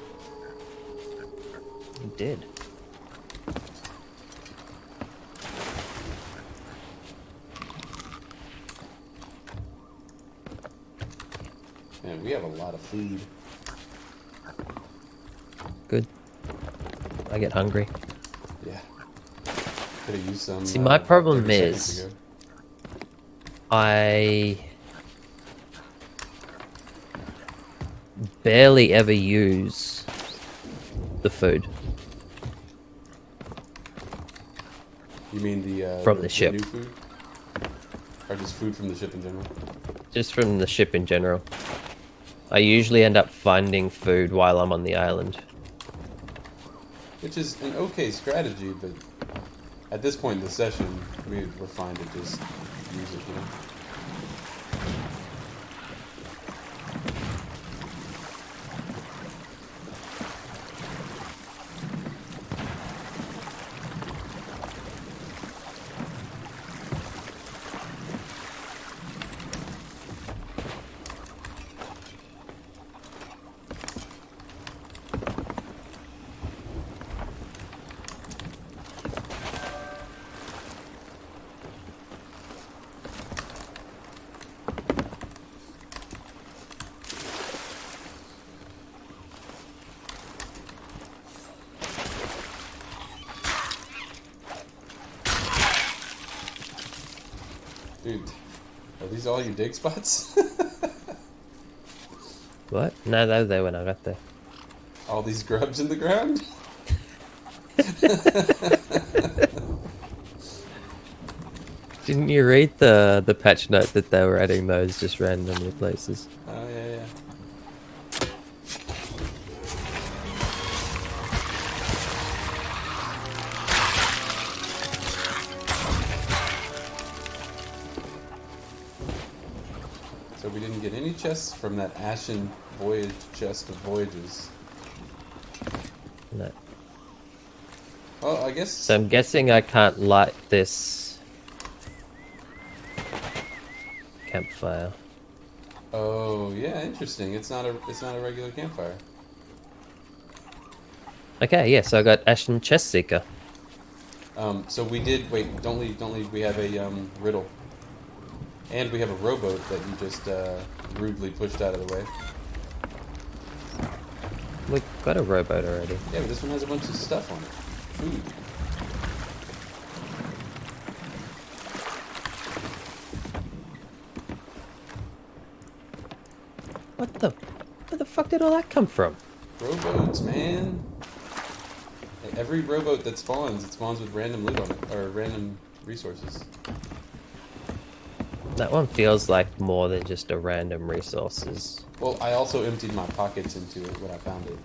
You did. Man, we have a lot of food. Good. I get hungry. Yeah. Could have used some. See, my problem 30 seconds is ago. I barely ever use the food You mean from the ship. new food, or just food from the ship in general? Just from the ship in general. I usually end up finding food while I'm on the island. Which is an okay strategy, but at this point in the session, we're fine to just use it, you know? Dude, are these all your dig spots? What? No, they were there when I got there. All these grubs in the ground? Didn't you read the patch note that they were adding those just randomly places? Oh, yeah, yeah. So we didn't get any chests from that Ashen Voyage chest of voyages. No. Well, I guess... So I'm guessing I can't light this campfire. Oh, yeah, interesting. It's not a regular campfire. Okay, yeah, so I got Ashen Chest Seeker. So we did... Wait, don't leave. We have a riddle. And we have a rowboat that you just rudely pushed out of the way. We got a rowboat already. Yeah, but this one has a bunch of stuff on it. Food. Where the fuck did all that come from? Rowboats, man. Every rowboat that spawns, it spawns with random loot on it, or random resources. That one feels like more than just a random resources. Well, I also emptied my pockets into it when I found it.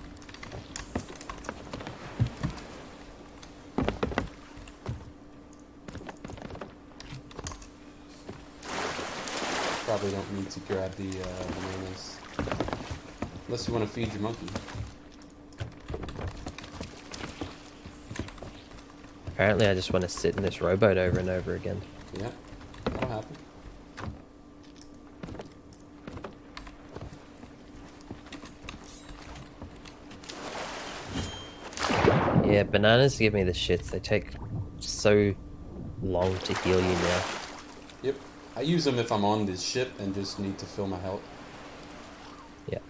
Probably don't need to grab the bananas. Unless you want to feed your monkey. Apparently I just want to sit in this rowboat over and over again. Yeah, that'll happen. Yeah, bananas give me the shits. They take so long to heal you now. Yep. I use them if I'm on this ship and just need to fill my health. Yeah.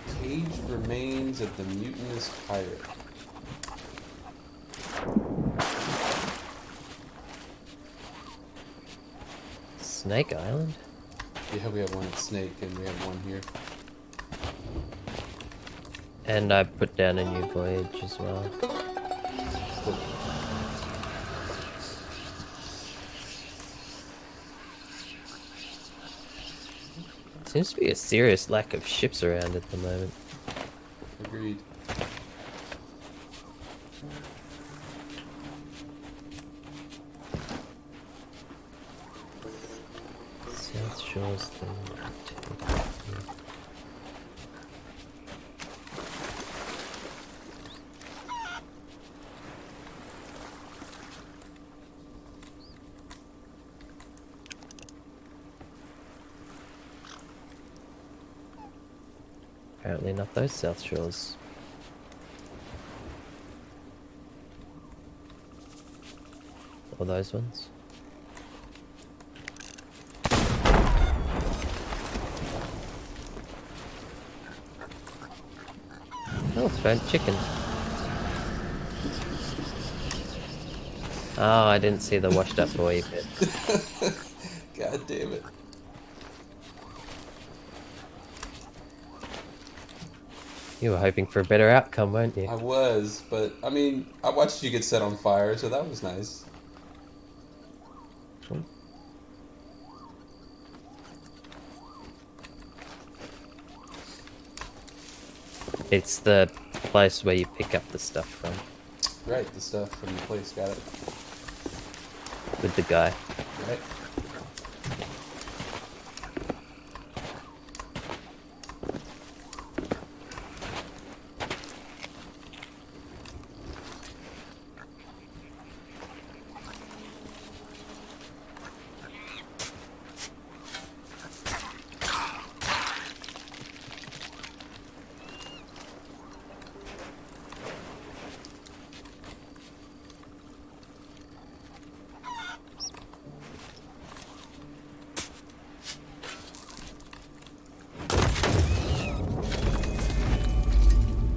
The caged remains of the mutinous pirate. Snake Island? Yeah, we have one at Snake and we have one here. And I put down a new voyage as well. Cool. Seems to be a serious lack of ships around at the moment. Agreed. South Shores thing. Apparently not those South Shores. Or those ones. Oh, it's found chicken. Oh, I didn't see the washed up boy bit. God damn it. You were hoping for a better outcome, weren't you? I was, but I mean, I watched you get set on fire, so that was nice. It's the place where you pick up the stuff from. Right, the stuff from the place, got it. With the guy. Right.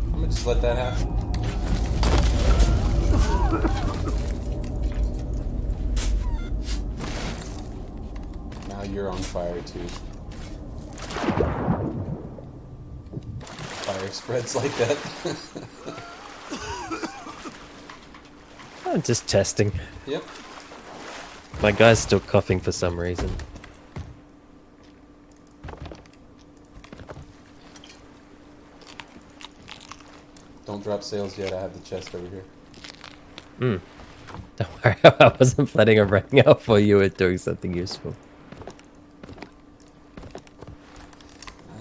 I'm gonna just let that happen. Now you're on fire too. Fire spreads like that. I'm just testing. Yep. My guy's still coughing for some reason. Don't drop sails yet, I have the chest over here. Don't worry, I wasn't planning on running out for you or doing something useful.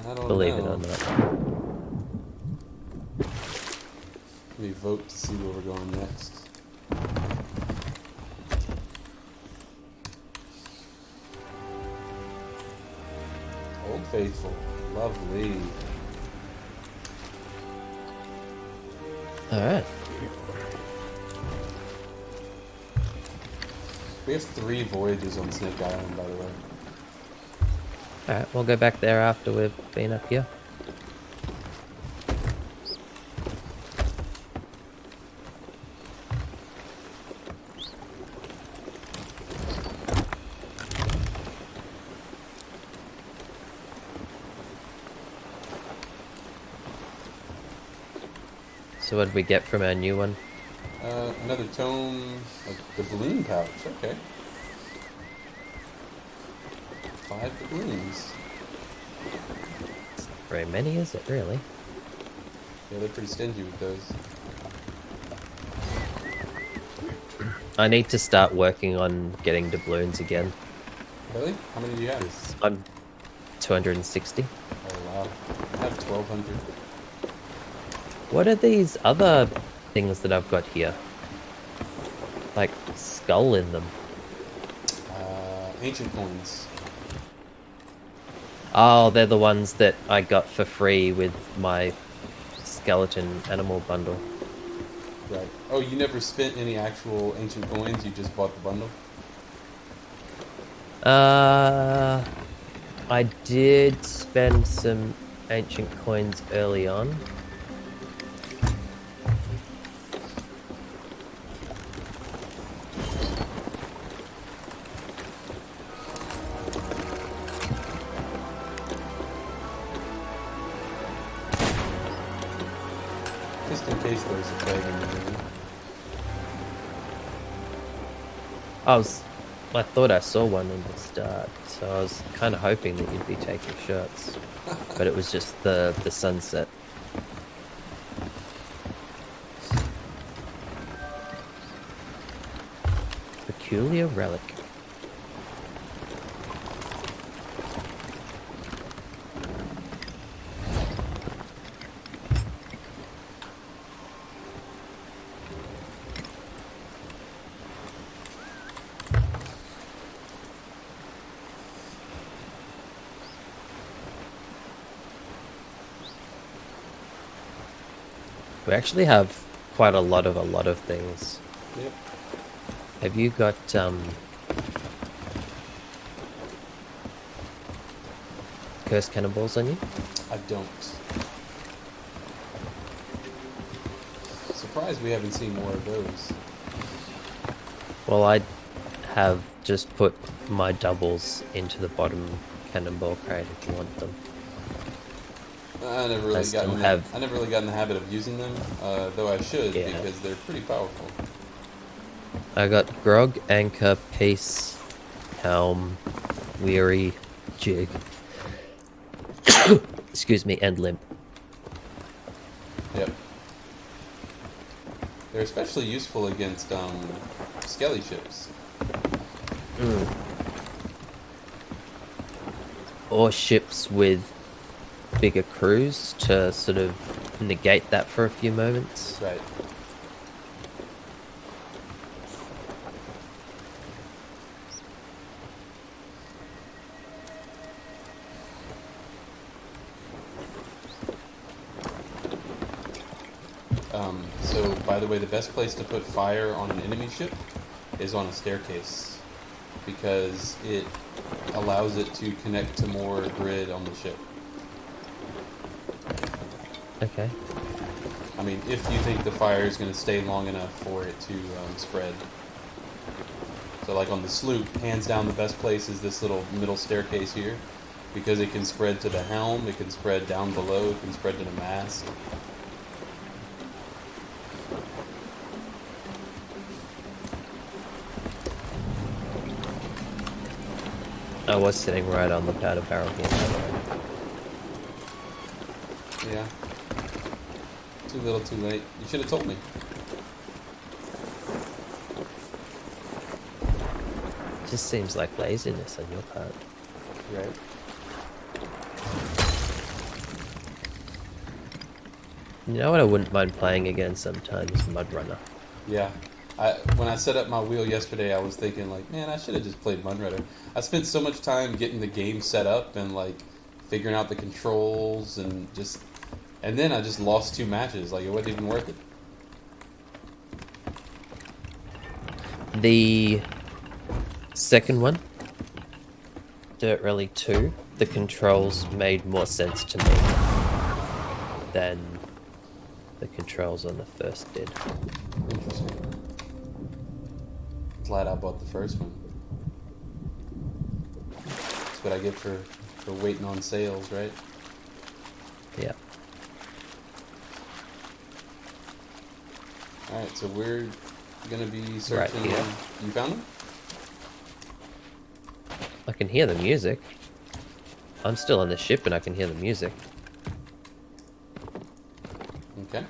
I don't Believe know. it or not. Let me vote to see where we're going next. Old Faithful. Lovely. Alright. We have 3 voyages on Snake Island, by the way. Alright, we'll go back there after we've been up here. So what did we get from our new one? Another tome of the balloon pouch. Okay. 5 doubloons. Very many, is it really? Yeah, they're pretty stingy with those. I need to start working on getting doubloons again. Really? How many do you have? I'm 260. Oh wow. I have 1,200. What are these other things that I've got here? Like skull in them. Ancient coins. Oh, they're the ones that I got for free with my skeleton animal bundle. Right. Oh, you never spent any actual ancient coins, you just bought the bundle? I did spend some ancient coins early on. Just in case there's a plague in the room. I thought I saw one in the start, so I was kind of hoping that you'd be taking shots. But it was just the sunset. Peculiar relic. We actually have quite a lot of things. Yep. Have you got cursed cannonballs on you? I don't. Surprised we haven't seen more of those. Well, I have just put my doubles into the bottom cannonball crate if you want them. I never really still got in have- I never really got in the habit of using them, though I should Yeah. because they're pretty powerful. I got grog, anchor, peace, helm, weary, jig. Excuse me, and limp. Yep. They're especially useful against skelly ships. Or ships with bigger crews to sort of negate that for a few moments. Right. So, by the way, the best place to put fire on an enemy ship is on a staircase because it allows it to connect to more grid on the ship. Okay. I mean, if you think the fire is going to stay long enough for it to spread. So, like on the sloop, hands down the best place is this little middle staircase here because it can spread to the helm, it can spread down below, it can spread to the mast. I was sitting right on the powder barrel here. Yeah. Too little, too late. You should have told me. Just seems like laziness on your part. Right. You know what I wouldn't mind playing again sometimes? Mud Runner. Yeah. When I set up my wheel yesterday, I was thinking like, man, I should have just played Mudrunner. I spent so much time getting the game set up and like figuring out the controls and then I just lost 2 matches. Like it wasn't even worth it. The second one, Dirt Rally 2, the controls made more sense to me than the controls on the first did. Interesting. Glad I bought the first one. That's what I get for waiting on sales, right? Yeah. Alright, so we're gonna be searching. Right here. You found them? I can hear the music. I'm still on the ship and I can hear the music. Okay.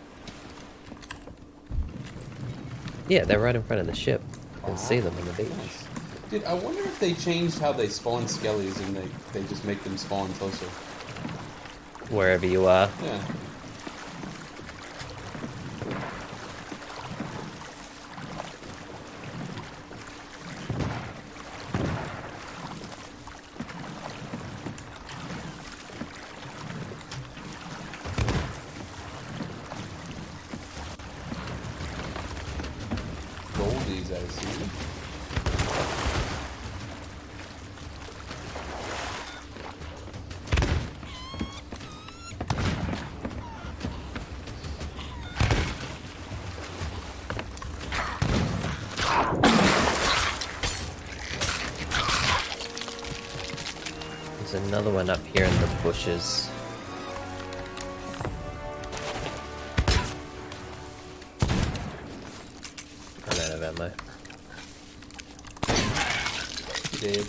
Yeah, they're right in front of the ship. You can see them on the beach. Nice. Dude, I wonder if they changed how they spawn skellies and they just make them spawn closer. Wherever you are. Yeah. Goldies, I see. There's another one up here in the bushes. Run out of ammo. Dead.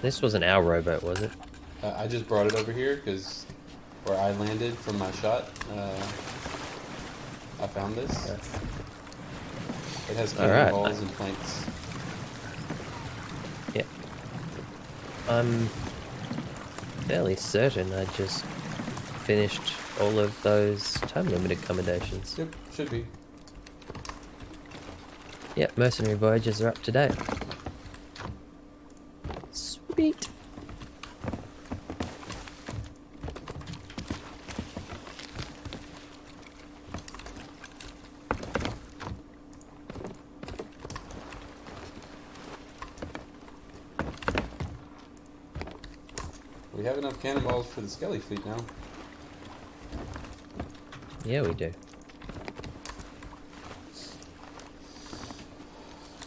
This wasn't our rowboat, was it? I just brought it over here because where I landed from my shot, I found this. It has Alright. cannonballs and planks. Yeah. I'm fairly certain I just finished all of those time limited accommodations. Yep, should be. Yep, mercenary voyages are up to date. Sweet. We have enough cannonballs for the Skelly fleet now. Yeah, we do.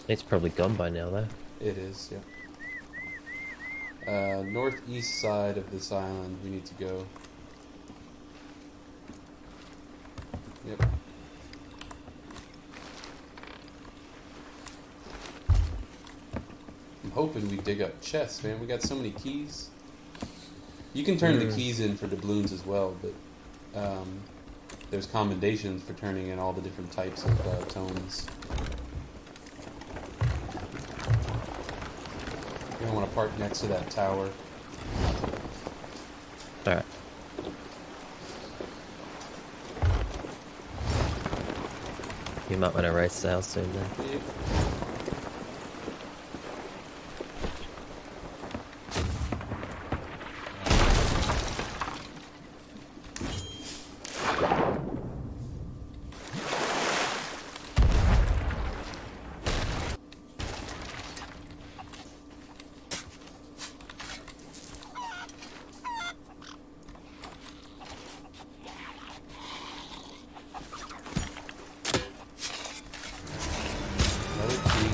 It's probably gone by now, though. It is, yeah. Northeast side of this island we need to go. Yep. I'm hoping we dig up chests, man. We got so many keys. You can turn the keys in for doubloons as well, but there's commendations for turning in all the different types of tones. You're gonna want to park next to that tower. Alright. You might want to race sail soon then. Yep. Another key.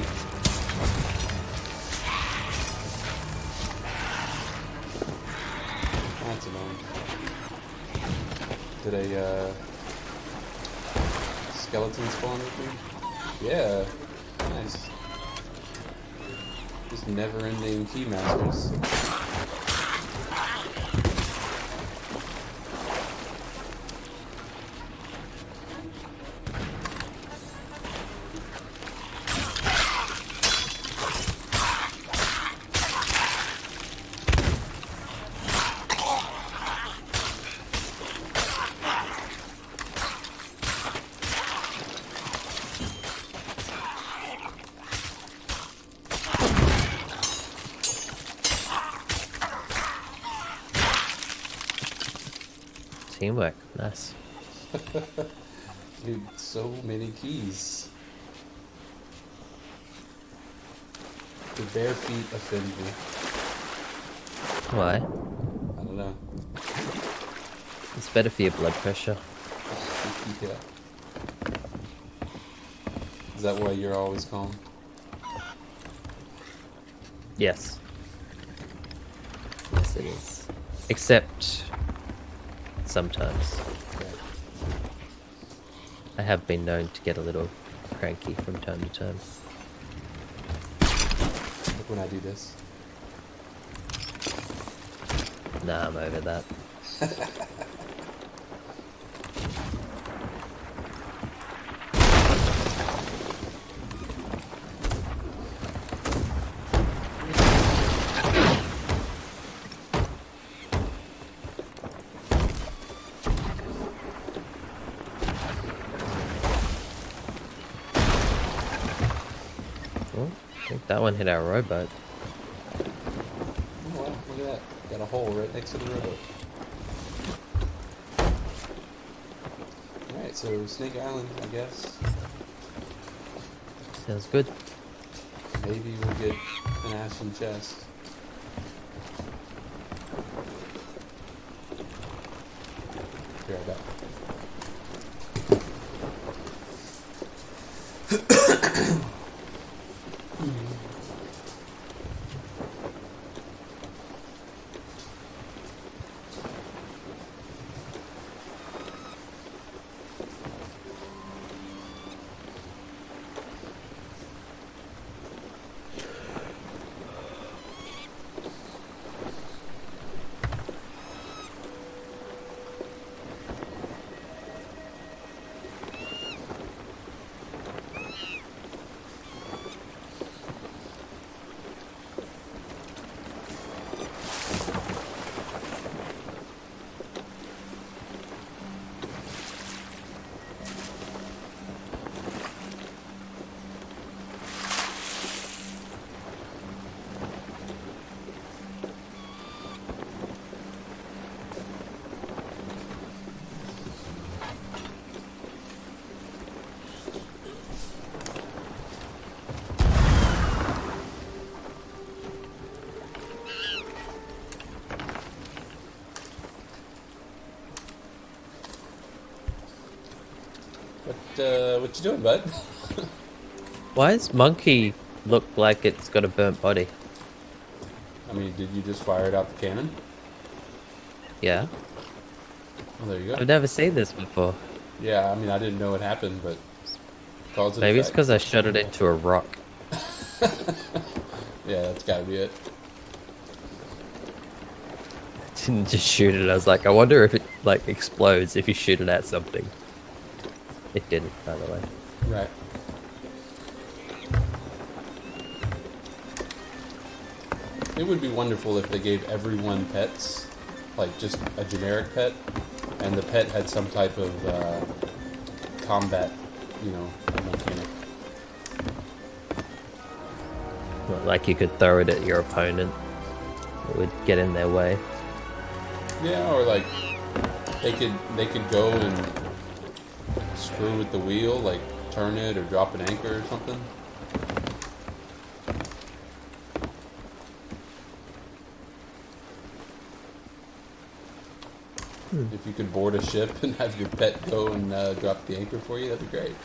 That's annoying. Did a skeleton spawn with me? Yeah. Nice. Just never-ending key masters. Teamwork. Nice. Dude, so many keys. The bare feet offend me. Why? I don't know. It's better for your blood pressure. Yeah. Is that why you're always calm? Yes. Yes, it is. Except sometimes. Yeah. I have been known to get a little cranky from time to time. Like when I do this. Nah, I'm over that. Oh, I think that one hit our rowboat. Oh wow, look at that. Got a hole right next to the rowboat. Alright, so Snake Island, I guess. Sounds good. Maybe we'll get an ashen chest. Be right back. what you doing, bud? Why does monkey look like it's got a burnt body? I mean, did you just fire it out the cannon? Yeah. Well, there you go. I've never seen this before. Yeah, I mean, I didn't know it happened, but cause and Maybe it's effect. because I shot it into a rock. Yeah, that's gotta be it. Didn't just shoot it. I was like, I wonder if it like explodes if you shoot it at something. It didn't, by the way. Right. It would be wonderful if they gave everyone pets, like just a generic pet, and the pet had some type of combat, mechanic. Not like you could throw it at your opponent. It would get in their way. Yeah, or like they could go and screw with the wheel, like turn it or drop an anchor or something. If you could board a ship and have your pet go and drop the anchor for you, that'd be great.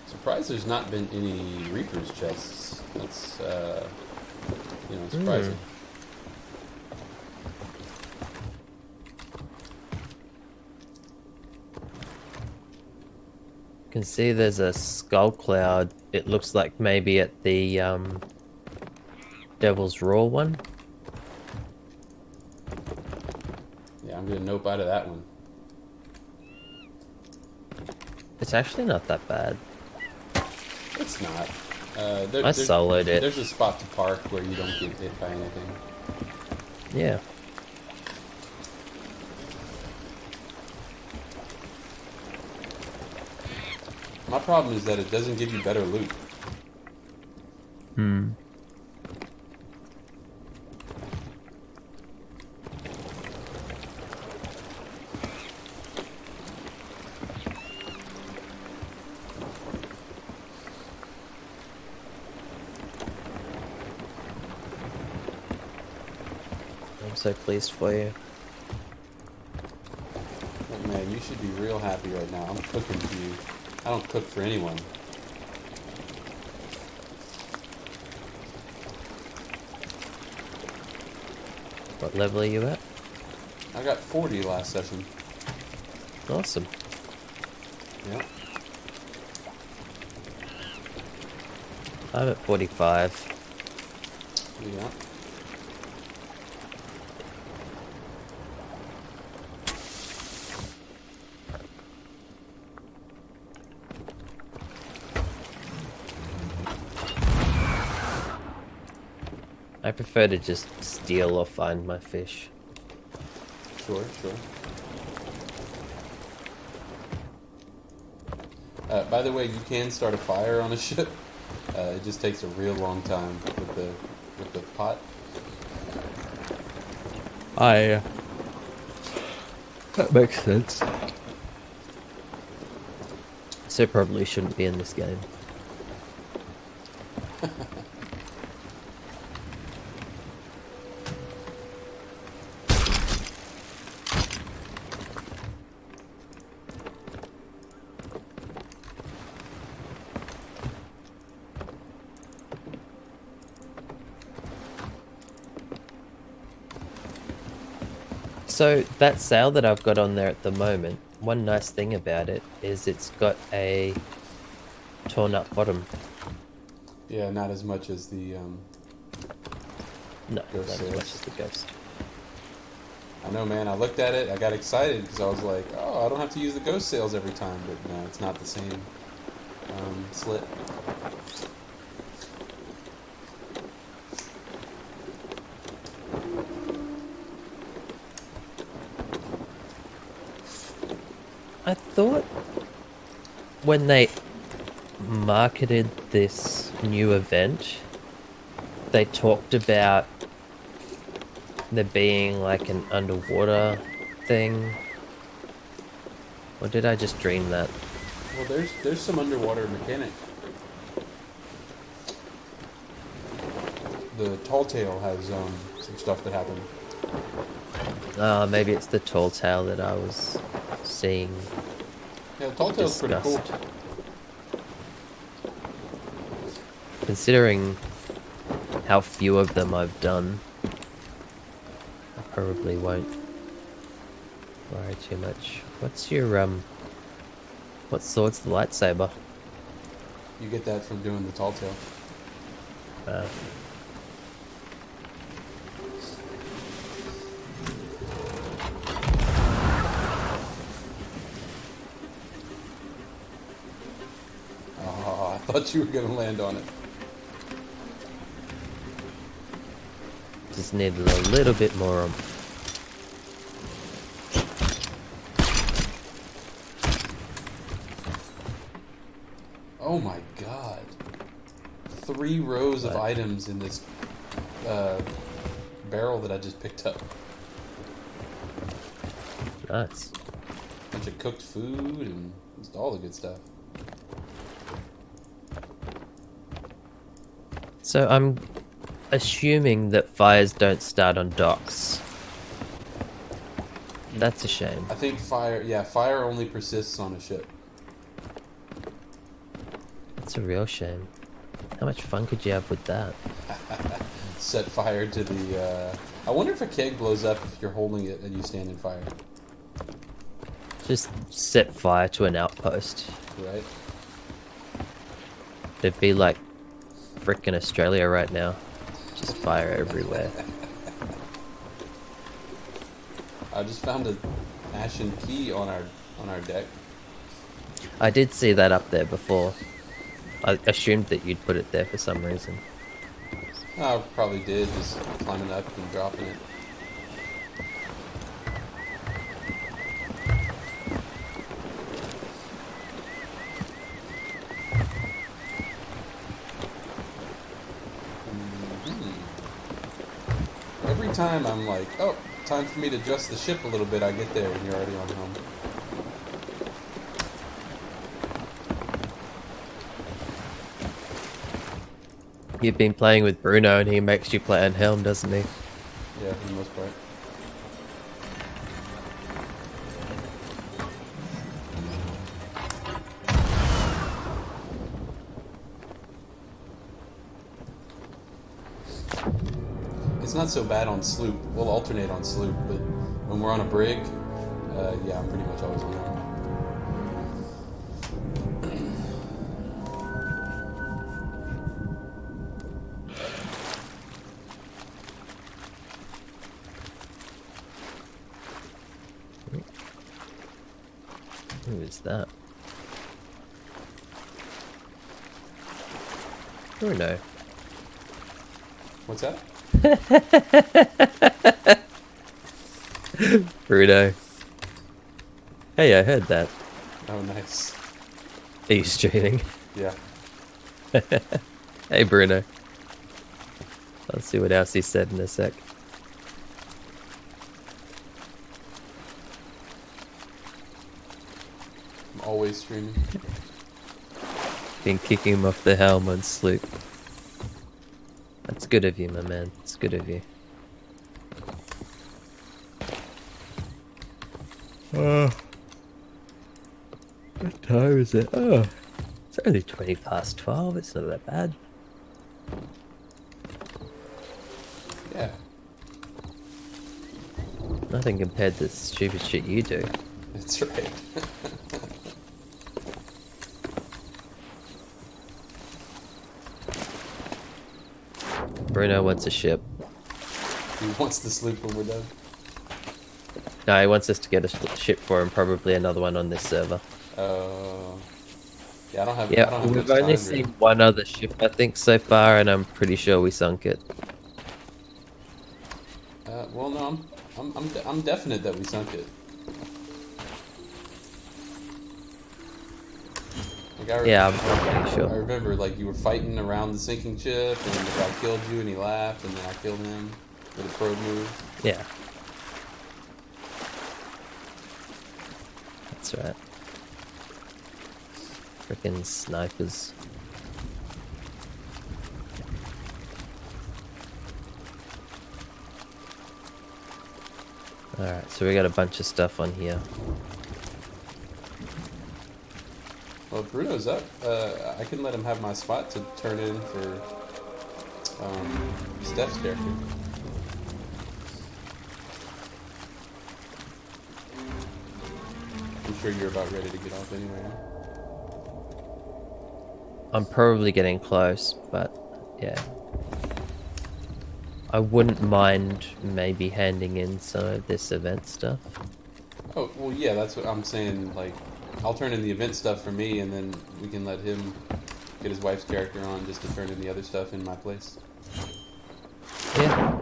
Surprised there's not been any Reaper's chests. That's, surprising. You can see there's a skull cloud. It looks like maybe at the Devil's Roar one. Yeah, I'm gonna nope out of that one. It's actually not that bad. It's not. I soloed it. There's a spot to park where you don't get hit by anything. Yeah. My problem is that it doesn't give you better loot. Hmm. I'm so pleased for you. Oh, man, you should be real happy right now. I'm cooking for you. I don't cook for anyone. What level are you at? I got 40 last session. Awesome. Yeah. I'm at 45. Yeah. I prefer to just steal or find my fish. Sure. By the way, you can start a fire on a ship. It just takes a real long time with the pot. That makes sense. So probably shouldn't be in this game. So that sail that I've got on there at the moment, one nice thing about it is it's got a torn up bottom. Yeah, not as much as the No, Ghost not as sails. much as the ghost. I know, man. I looked at it. I got excited because I was like, "Oh, I don't have to use the ghost sails every time." But no, it's not the same slit. I thought when they marketed this new event, they talked about there being like an underwater thing. Or did I just dream that? Well, there's some underwater mechanic. the tall tale has some stuff that happened. Maybe it's the tall tale that I was seeing Yeah, the tall tale's pretty cool. discussed. Considering how few of them I've done, I probably won't worry too much. What's your what sword's the lightsaber? You get that from doing the tall tale. Uh, Oh, I thought you were gonna land on it. just needed a little bit more oomph. Oh my god. 3 rows of What? items in this barrel that I just picked up. Nice. Bunch of cooked food and just all the good stuff. So I'm assuming that fires don't start on docks. That's a shame. I think fire only persists on a ship. That's a real shame. How much fun could you have with that? Set fire to the, I wonder if a keg blows up if you're holding it and you stand in fire. Just set fire to an outpost. Right? It'd be like frickin' Australia right now. Just fire everywhere. I just found an ashen key on our deck. I did see that up there before. I assumed that you'd put it there for some reason. I probably did, just climbing up and dropping it. Every time I'm like, oh, time for me to adjust the ship a little bit, I get there and you're already on home. You've been playing with Bruno and he makes you play on Helm, doesn't he? Yeah, for the most part. It's not so bad on sloop. We'll alternate on sloop, but when we're on a brig, yeah, I'm pretty much always on home. Who is that? Bruno. What's that? Bruno. Hey, I heard that. Oh, nice. Are you streaming? Yeah. Hey, Bruno. I'll see what else he said in a sec. I'm always streaming. Been kicking him off the helm on sloop. That's good of you, my man. It's good of you. What time is it? Oh, it's only 20 past 12. It's not that bad. Yeah. Nothing compared to the stupid shit you do. That's right. Bruno wants a ship. He wants to sleep when we're done. No, he wants us to get a ship for him, probably another one on this server. Yeah, I don't have. I Yeah, don't have we've much only time, seen really. one other ship, I think, so far, and I'm pretty sure we sunk it. Well, no, I'm definite that we sunk it. Like Yeah, I'm pretty I sure. remember, like, you were fighting around the sinking ship, and the guy killed you, and he laughed, and then I killed him with a probe move. Yeah. That's right. Frickin' snipers. Alright, so we got a bunch of stuff on here. Well, if Bruno's up, I can let him have my spot to turn in for Steph's character. I'm sure you're about ready to get off anyway. I'm probably getting close, but yeah. I wouldn't mind maybe handing in some of this event stuff. Oh, well, yeah, that's what I'm saying. Like, I'll turn in the event stuff for me, and then we can let him get his wife's character on just to turn in the other stuff in my place. Yeah.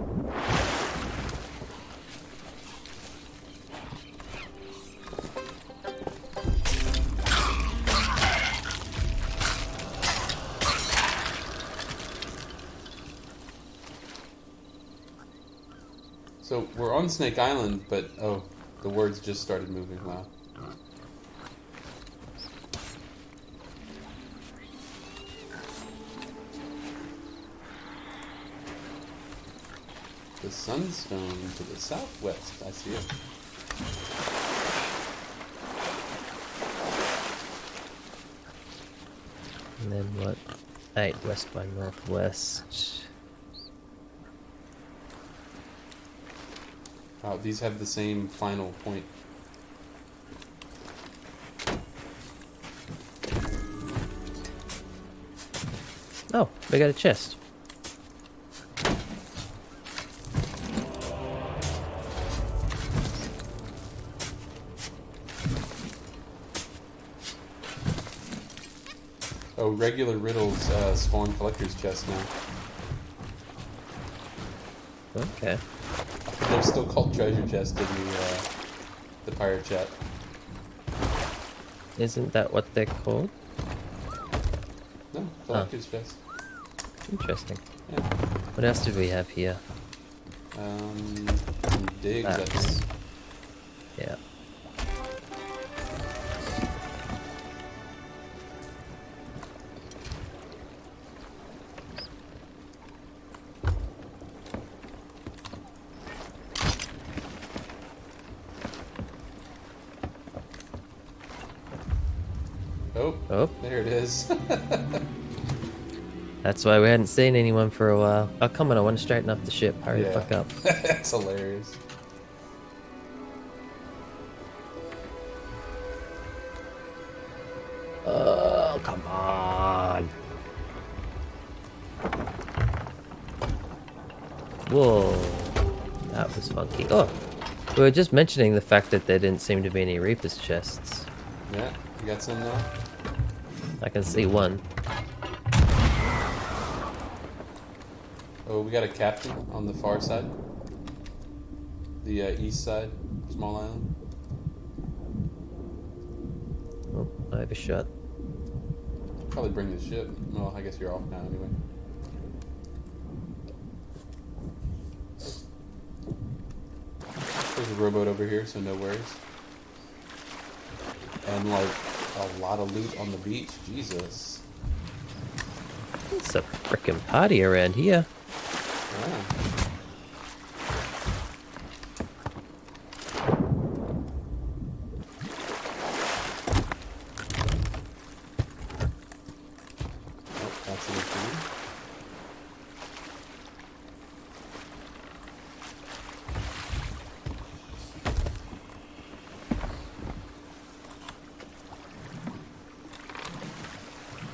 So we're on Snake Island, but oh, the words just started moving. Wow. The Sunstone to the southwest. I see it. And then what? 8 west by northwest. These have the same final point. Oh, we got a chest. Oh, regular riddles spawn collector's chest now. Okay. They're still called treasure chest in the pirate chat. Isn't that what they're called? No, collector's chest. Interesting. Yeah. What else did we have here? Digs, I Maps. think. Yeah. Oh, Oh, there it is. that's why we hadn't seen anyone for a while. Oh, come on, I want to straighten up the ship. Hurry the Yeah. fuck up. That's hilarious. Oh, come on. Whoa. That was funky. Oh, we were just mentioning the fact that there didn't seem to be any Reaper's chests. Yeah, you got some now? I can see one. Oh, we got a captain on the far side. The east side, small island. Oh, I overshot. Probably bring the ship. Well, I guess you're off now anyway. There's a rowboat over here, so no worries. And like a lot of loot on the beach. Jesus. It's a frickin' party around here. Yeah. Oh, that's a good thing.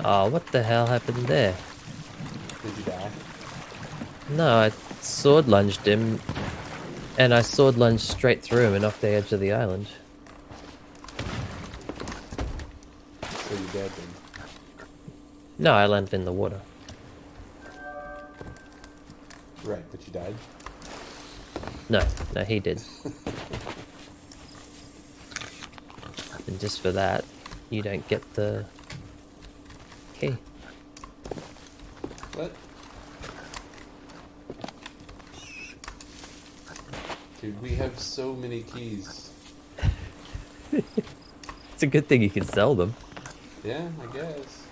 Oh, what the hell happened there? Did you die? No, I sword lunged him, and I sword lunged straight through him and off the edge of the island. So you dead then? No, I landed in the water. Right, but you died? No, no, he did. And just for that, you don't get the key. What? Dude, we have so many keys. It's a good thing you can sell them. Yeah, I guess.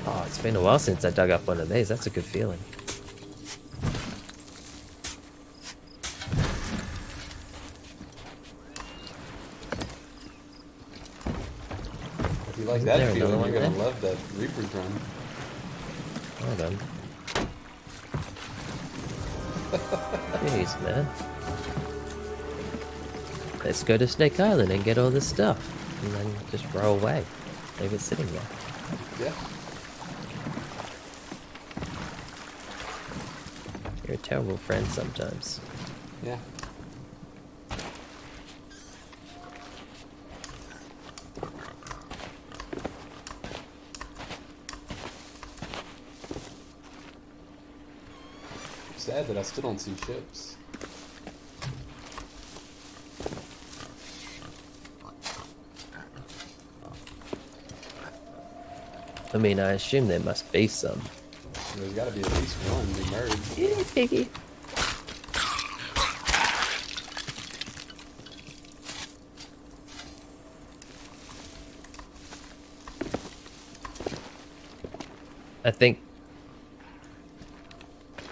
Oh, it's It's been a while since I dug up one of these. That's a good feeling. If you like Isn't that there feeling, another one you're gonna there? love that Reaper's run. Hold on. Jeez, man. Let's go to Snake Island and get all this stuff. And then just roll away. Leave it sitting there. Yeah. You're a terrible friend sometimes. Yeah. Sad that I still don't see ships. I mean, I assume there must be some. There's gotta be at least one emerged. Yeah, piggy. I think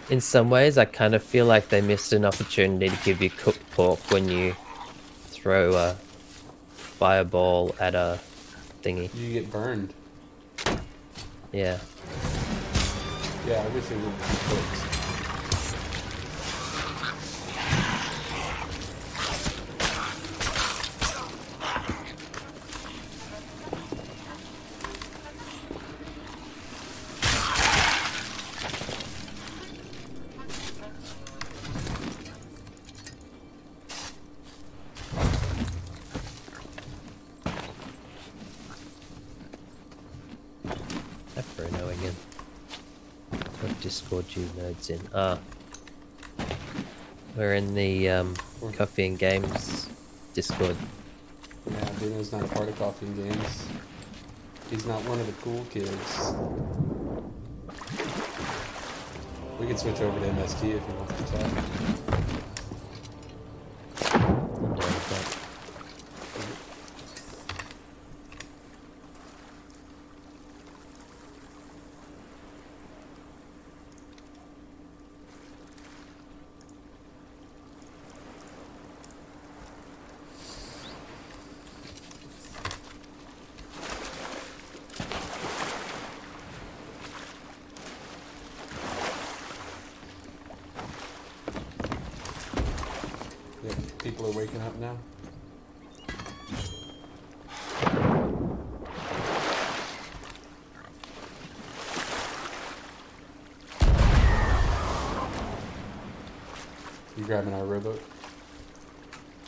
in some ways I kind of feel like they missed an opportunity to give you cooked pork when you throw a fireball at a thingy. You get burned. Yeah. Yeah, I wish it would be cooked. That's Bruno again. What Discord you nodes in? Ah. We're in the Coffee and Games Discord. Yeah, Bruno's not a part of Coffee and Games. He's not one of the cool kids. We can switch over to MST if he wants to chat. I'm down with that. Yeah, people are waking up now. You grabbing our rowboat?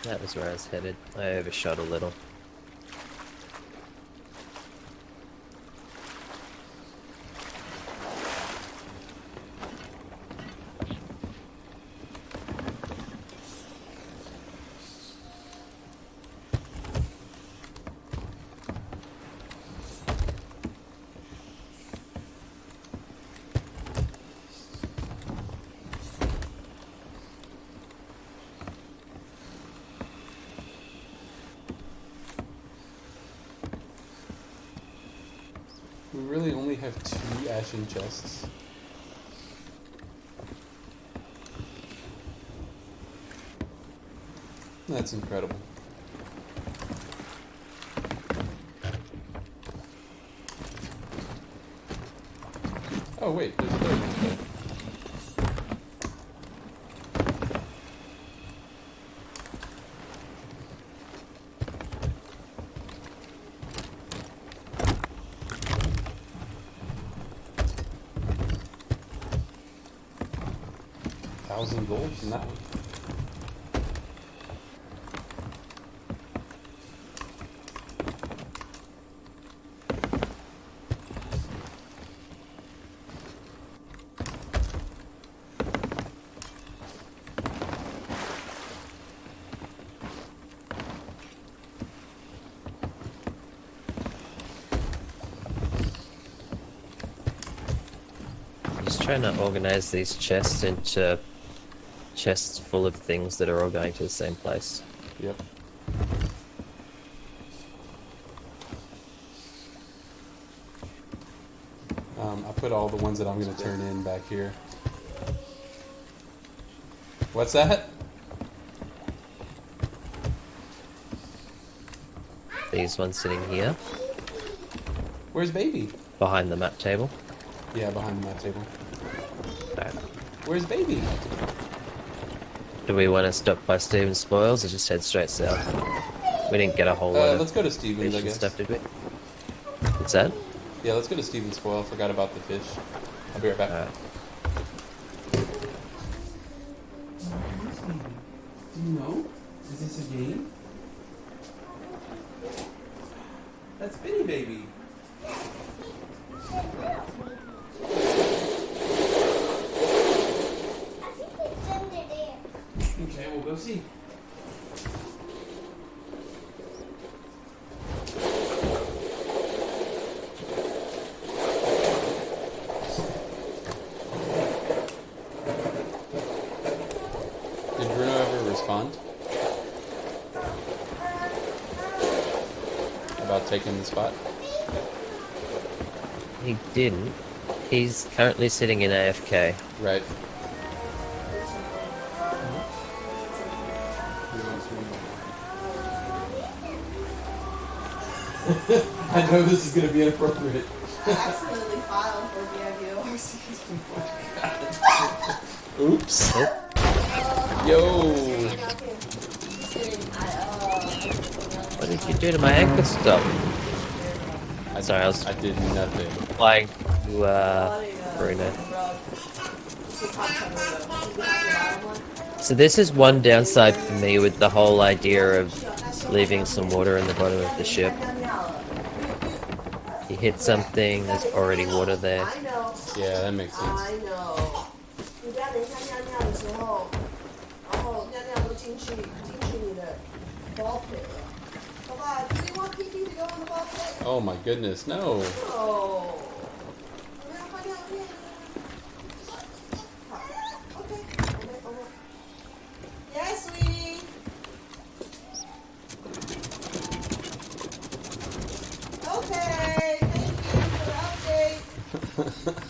That was where I was headed. I overshot a little. We really only have 2 ashen chests. That's incredible. Oh wait, there's a third one there. $1,000 from that one. Just trying to organize these chests into chests full of things that are all going to the same place. Yep. I put all the ones that I'm gonna turn in back here. What's that? These ones sitting here, Where's baby? behind the map table. Yeah, behind the map table. Alright. Where's baby? Do we want to stop by Stephen's Spoils or just head straight south? We didn't get a whole lot Let's of go to Stevens, fish I and guess. stuff, did we? What's that? Yeah, let's go to Stevens Spoil. Forgot about the fish. I'll be right back. Alright. Do you know? Is this a game? That's Benny Baby. Okay, we'll go see. Did Bruno ever respond about taking the spot? He didn't. He's currently sitting in AFK. Right. I know this is going to be inappropriate. I accidentally filed for VIVO. Oops. Oh, Yo. what did you do to my ankle stop? Sorry, I was I did nothing. flying to Bruno. So this is one downside for me with the whole idea of leaving some water in the bottom of the ship. You hit something, there's already water there. I know. Yeah, that makes sense. I know. 你不要等一下尿尿的时候，然后尿尿都进去你的 ball pit 了，好不好 Do you want pee to go on the ball pit? Oh my goodness, no. Oh. 我们要换尿片。好 OK. Yes, sweetie. Okay. Thank you for the update.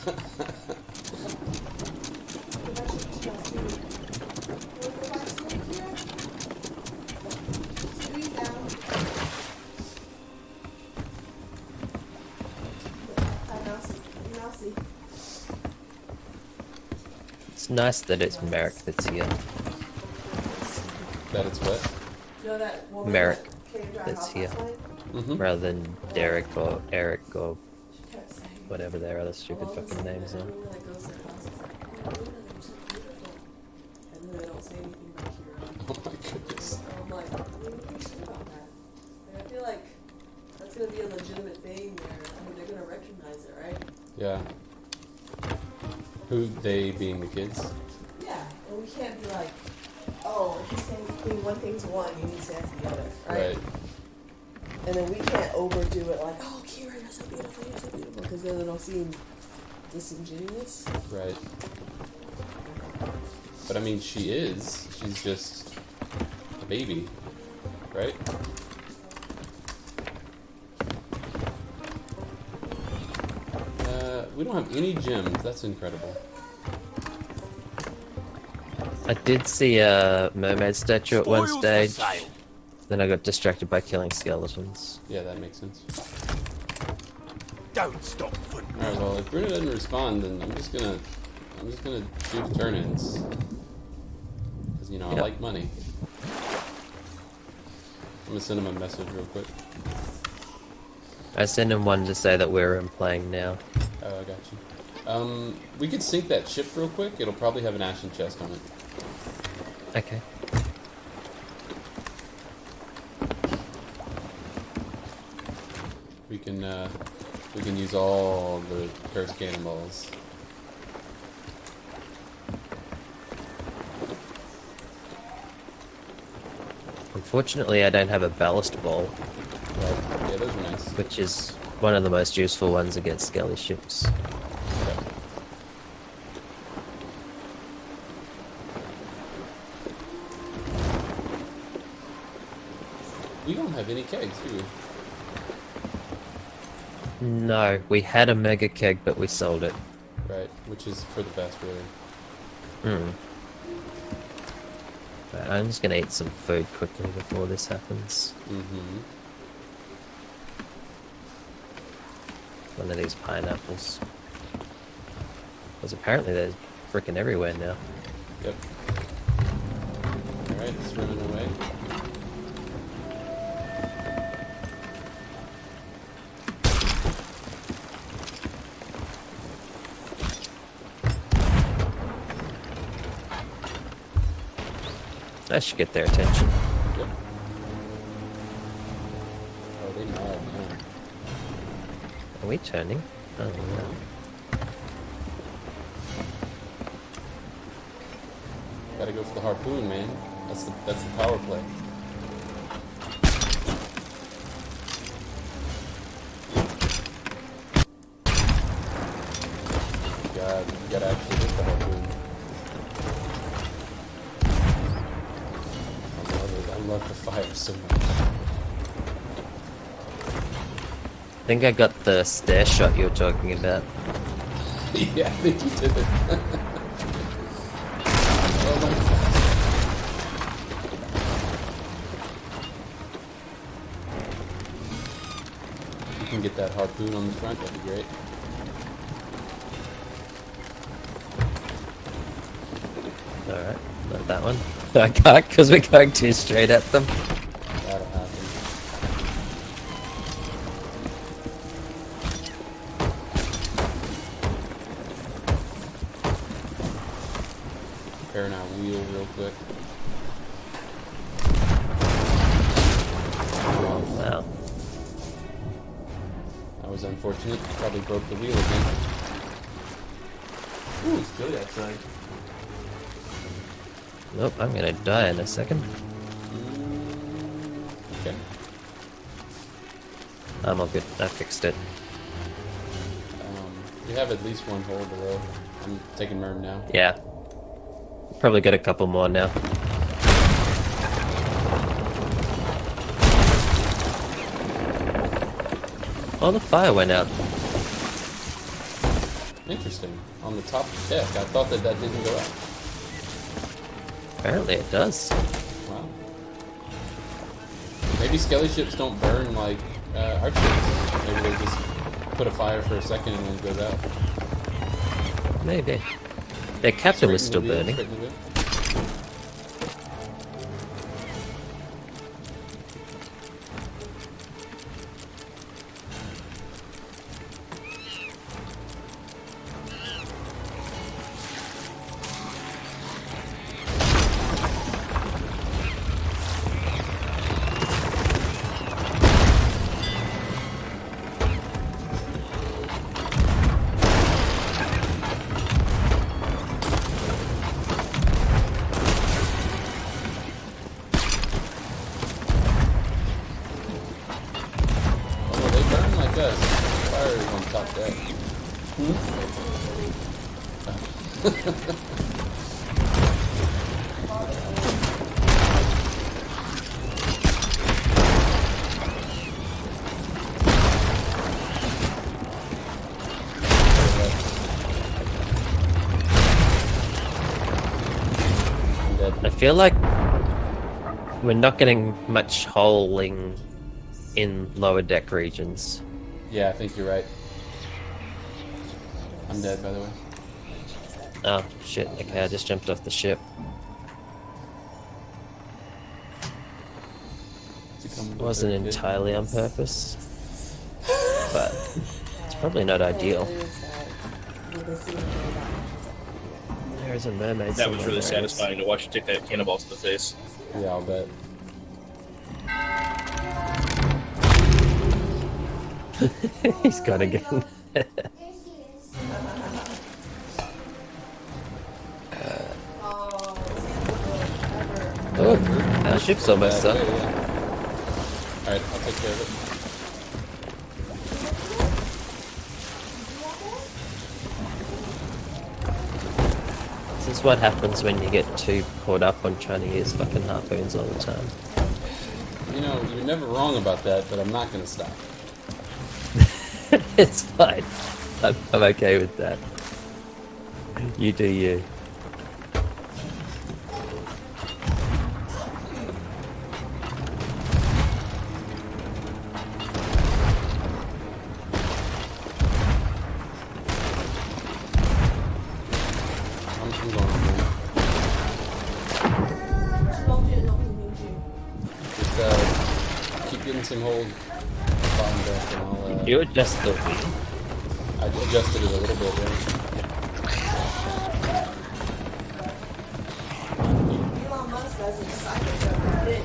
Squeeze down. Mousy. It's nice that it's Merrick that's here. That it's what? You know that woman Merrick that came to our that's house here. last night? Mm-hmm. Rather than Derek or Eric or She kept saying, whatever their other stupid fucking names are. everyone that goes to their house is like, oh, Luna, you're so beautiful. And then they don't say anything back here. Oh my goodness. So I'm like, what do you think about that? Like, I feel like that's gonna be a legitimate thing there. I mean, they're gonna recognize it, right? Yeah. Who, they being the kids? Yeah. And we can't be like, oh, if he's saying one thing's one, you need to say that's the other, right? And then we can't overdo it like, oh, Kira, you're so beautiful, because then it'll seem disingenuous. Right. But I mean, she is. She's just a baby, right? We don't have any gems. That's incredible. I did see a mermaid statue at one stage. Then I got distracted by killing skeletons. Yeah, that makes sense. Don't stop for Alright, well, if Bruno doesn't respond, then I'm just gonna do the turn-ins. Because, you know, I Yep. like money. I'm gonna send him a message real quick. I sent him one to say that we're in playing now. Oh, I got you. We could sink that ship real quick. It'll probably have an ashen chest on it. Okay. We can use all the cursed cannonballs. Unfortunately, I don't have a ballast ball, Right. Yeah, those are nice. which is one of the most useful ones against skelly ships. Okay. We don't have any kegs, do we? No, we had a mega keg, but we sold it. Right, which is for the best, really. Hmm. Right, I'm just gonna eat some food quickly before this happens. Mm-hmm. One of these pineapples. Because apparently they're freaking everywhere now. Yep. Alright, it's running away. That should get their attention. Yep. Oh, they know, man. Are we turning? Oh, no. Gotta go for the harpoon, man. That's the power play. God, you gotta actually hit the harpoon. I love it. I love the fire so much. I think I got the stair shot you were talking about. Yeah, I think you did it. Oh my God. You can get that harpoon on the front, that'd be great. Alright, not that one. I can't because we're going too straight at them. That'll happen. Repairing our wheel real quick. Wow. That was unfortunate. Probably broke the wheel again. Ooh, it's chilly outside. Nope, I'm gonna die in a second. Okay. I'm all good. I fixed it. We have at least one hole below. I'm taking Merm now. Yeah. Probably got a couple more now. Oh, the fire went out. Interesting. On the top deck, I thought that didn't go out. Apparently it does. Wow. Maybe skelly ships don't burn like our ships. Maybe they just put a fire for a second and then it goes out. Maybe. Their captain was still Straighten the wheel, burning. straighten the wheel. Oh, they burn like us. Fire is on top deck. I'm dead. I feel like we're not getting much holing in lower deck regions. Yeah, I think you're right. I'm dead, by the way. Oh, shit. Okay, I just jumped off the ship. It wasn't entirely on purpose. But it's probably not ideal. There's a mermaid That was somewhere, really there it is. satisfying to watch you take that cannonball to the face. Yeah, I'll bet. He's got again. Oh, our ship's almost Bad up. way, yeah. Alright, I'll take care of it. This is what happens when you get too caught up on trying to use fucking harpoons all the time. You know, you're never wrong about that, but I'm not gonna stop. It's fine. I'm okay with that. You do you. I'm going on there. Just keep getting some hold bottom deck and I'll You adjust the wheel. I adjusted it a little bit, right? Elon Musk doesn't Cybertruck did.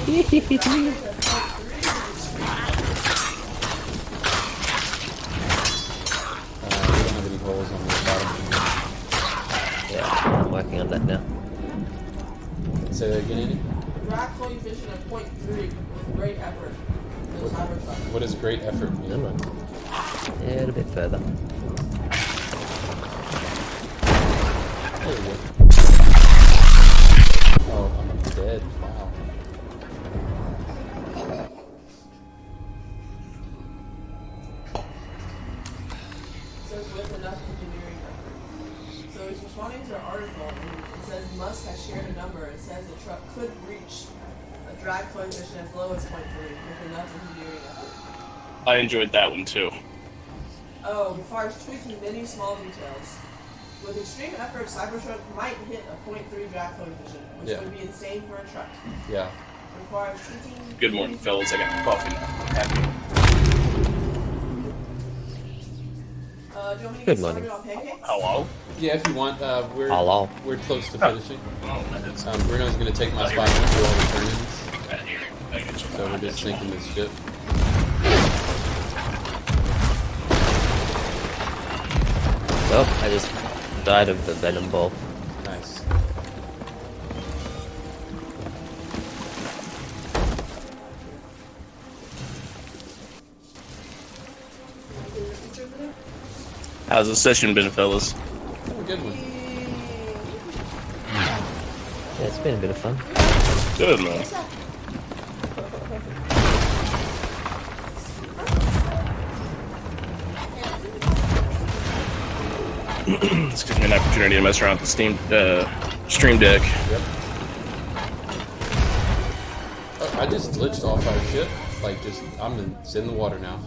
We don't have any holes on the bottom. Yeah, I'm working on that now. Say that again, Andy? Drag coefficient of 0.3 with great effort. The Cybertruck. What does great effort mean? Come on. Yeah, a bit further. There we go. Oh, I'm dead. Wow. Says with enough engineering effort. So he's responding to an article and it says Musk has shared a number. It says the truck could reach a drag coefficient as low as 0.3 with enough engineering effort. I enjoyed that one too. Oh, requires tweaking many small details. With extreme effort, Cybertruck might hit a 0.3 drag coefficient, which Yeah. would be insane for a truck. Yeah. Requires tweaking. Good morning, fellas. I got coffee now. I'm happy. Do you want me to Good get morning. started on pancakes? Hello? Yeah, if you want, Hello. we're close to finishing. Oh, that's Bruno's gonna take my spot and do all the turn-ins. bad here. I get you. So we're just sinking this ship. Oh, I just died of the venom ball. Nice. How's the session been, fellas? Oh, a good one. Yeah, it's been a bit of fun. Good, man. This gives me an opportunity to mess around with the Stream Deck. Yep. Oh, I just glitched off our ship. Like, it's in the water now.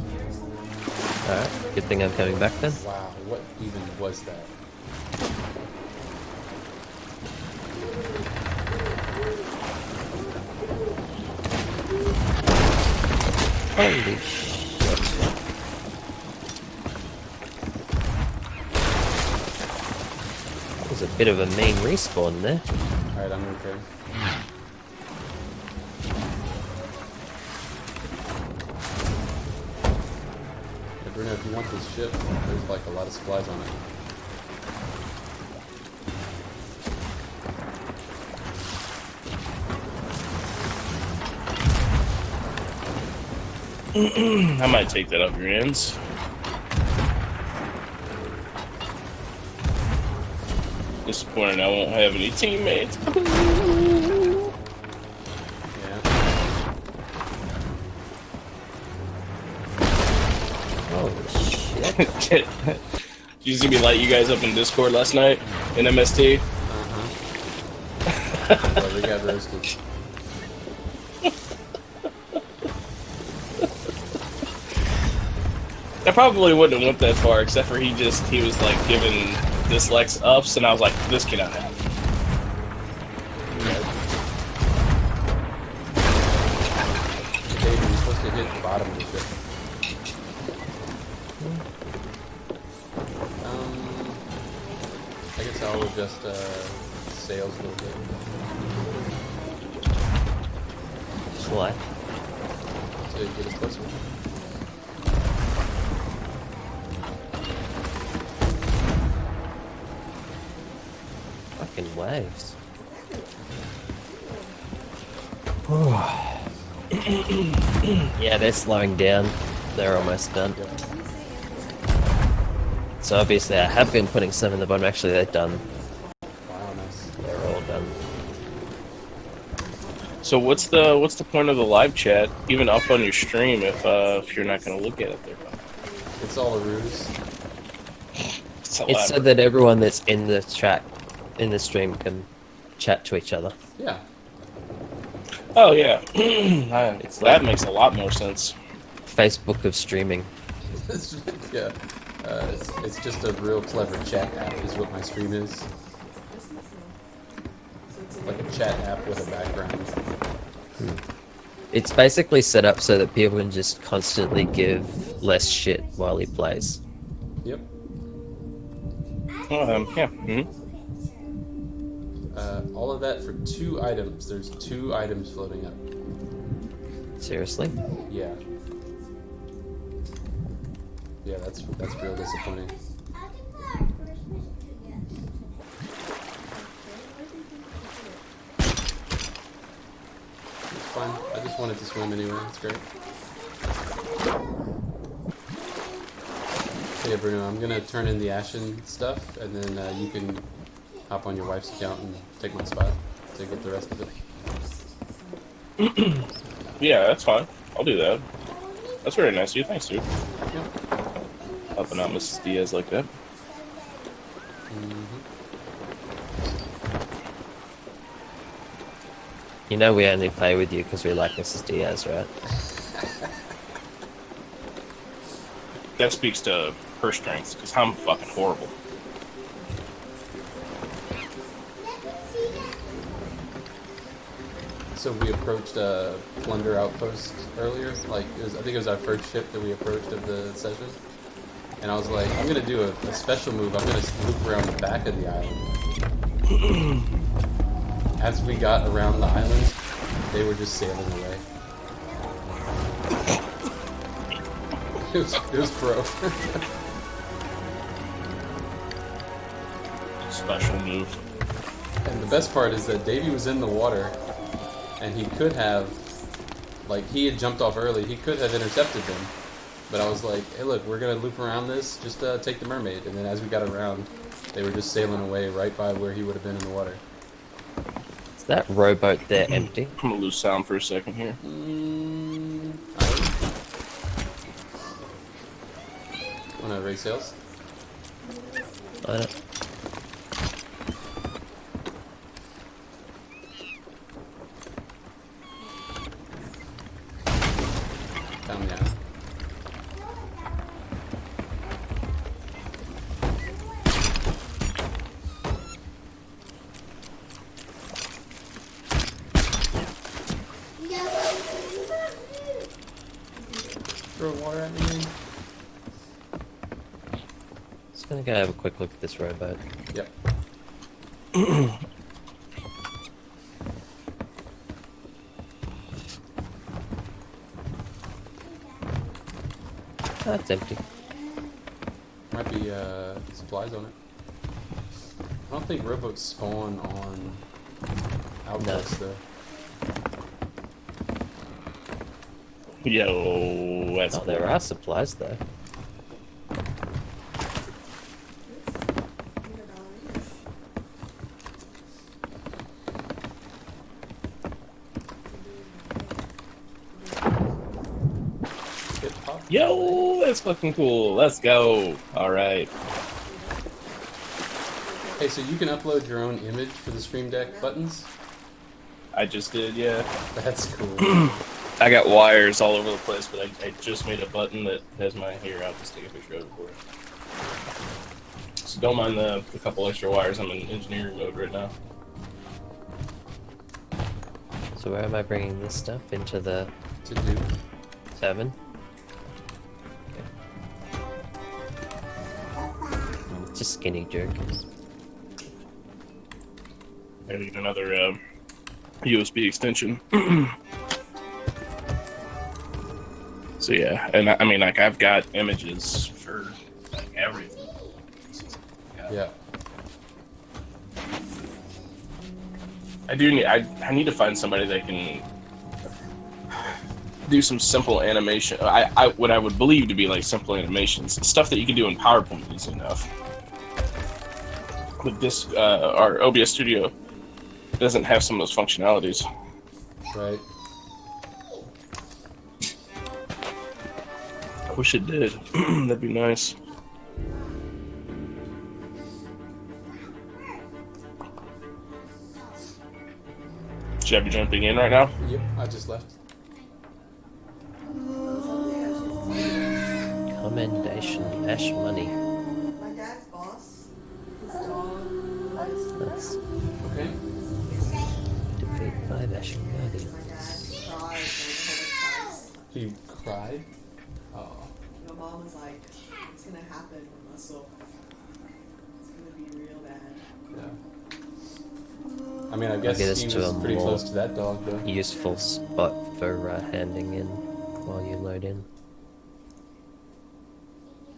Alright, good thing I'm coming back then. Wow, what even was that? Holy shit. That was a bit of a mean respawn there. Alright, I'm okay. Hey, Bruno, if you want this ship, there's like a lot of supplies on it. I might take that off your ends. Disappointed I won't have any teammates. Yeah. Holy shit. She's gonna be light you guys up in Discord last night in MST. Well, we got roasted. I probably wouldn't have went that far, except for he was like giving Dyslex ups, and I was like, this cannot happen. David, you're supposed to hit the bottom of the ship. I guess I'll adjust sails a little bit. What? So you get us closer. Fucking waves. Yeah, they're slowing down. They're almost done. So obviously I have been putting some in the bottom. Actually, they're done. Wow, nice. They're all done. So what's the point of the live chat even up on your stream if you're not gonna look at it there? It's all a ruse. It's so that everyone that's in the chat, in the stream, can chat to each other. Yeah. Oh yeah, It's that like makes a lot more sense. Facebook of streaming. Yeah. It's just a real clever chat app is what my stream is. Like a chat app with a background. It's basically set up so that people can just constantly give less shit while he plays. Yep. Yeah. Mm-hmm. All of that for 2 items. There's 2 items floating up. Seriously? Yeah. Yeah, that's real disappointing. It's fine. I just wanted to swim anyway. It's great. Hey Bruno, I'm gonna turn in the Ashen stuff, and then you can hop on your wife's account and take my spot to get the rest of it. Yeah, that's fine. I'll do that. That's very nice of you. Thanks, dude. Yep. Helping out Mrs. Diaz like that. You know we only play with you because we like Mrs. Diaz, right? That speaks to her strengths, because I'm fucking horrible. So we approached a plunder outpost earlier. Like I think it was our first ship that we approached of the session. And I was like, I'm gonna do a special move. I'm gonna loop around the back of the island. As we got around the island, they were just sailing away. It was pro. Special move. And the best part is that Davey was in the water, and he could have, like, he had jumped off early. He could have intercepted them. But I was like, hey, look, we're going to loop around this. Just take the mermaid. And then as we got around, they were just sailing away right by where he would have been in the water. Is that rowboat there empty? I'm gonna lose sound for a second here. Want to raise sails? I don't... Down the island. Throw water at me. Just gonna go have a quick look at this rowboat. Yep. Oh, it's empty. Might be supplies on it. I don't think rowboats spawn on outposts though. Yo, that's Oh, there are supplies though. Get popped. Yo, that's fucking cool. Let's go. All right. Hey, so you can upload your own image for the Stream Deck buttons? I just did, yeah. That's cool. I got wires all over the place, but I just made a button that has my here. I'll just take a picture of it for you. So don't mind the couple extra wires. I'm in engineering mode right now. So where am I bringing this stuff? Into the To do. 7? Just skinny jerk. I need another USB extension. So yeah, and I mean, like, I've got images for like everything. Yeah. I need to find somebody that can do some simple animation. What I would believe to be like simple animations, stuff that you can do in PowerPoint easy enough. But this our OBS Studio doesn't have some of those functionalities. Right. I wish it did. That'd be nice. Should I be jumping in right now? Yep, I just left. Commendation Ash money. My dad's boss, his dog, That's Okay. defeat 5 Ash Guardians. my dad cried when he was He cried? Oh. My mom was like, it's gonna happen, Russell. It's gonna be real bad. Yeah. I mean, I guess get us he to was a pretty more close to that dog, though. Useful spot for handing in while you load in.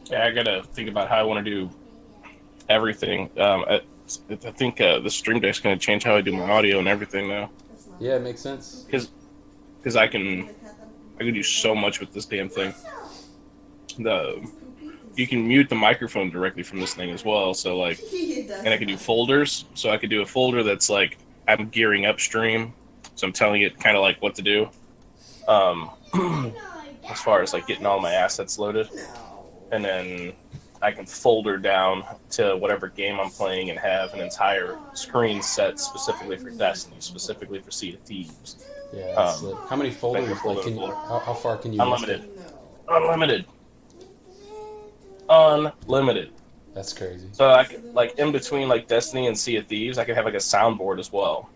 Yeah, I gotta think about how I want to do everything. I think the Stream Deck's gonna change how I do my audio and everything now. That's not Yeah, it makes sense. Because I can do so much with this damn thing. You can mute the microphone directly from this thing as well. So like, and I can do folders. So I could do a folder that's like I'm gearing upstream, so I'm telling it kind of like what to do. As far as like getting all my assets loaded, and then I can folder down to whatever game I'm playing and have an entire screen set specifically for Destiny, specifically for Sea of Thieves. Yeah. That's lit. How many folders? Like, can you, how far can you? Unlimited. list it? Unlimited. Unlimited. That's crazy. So I could, like in between like Destiny and Sea of Thieves, I could have like a soundboard as well.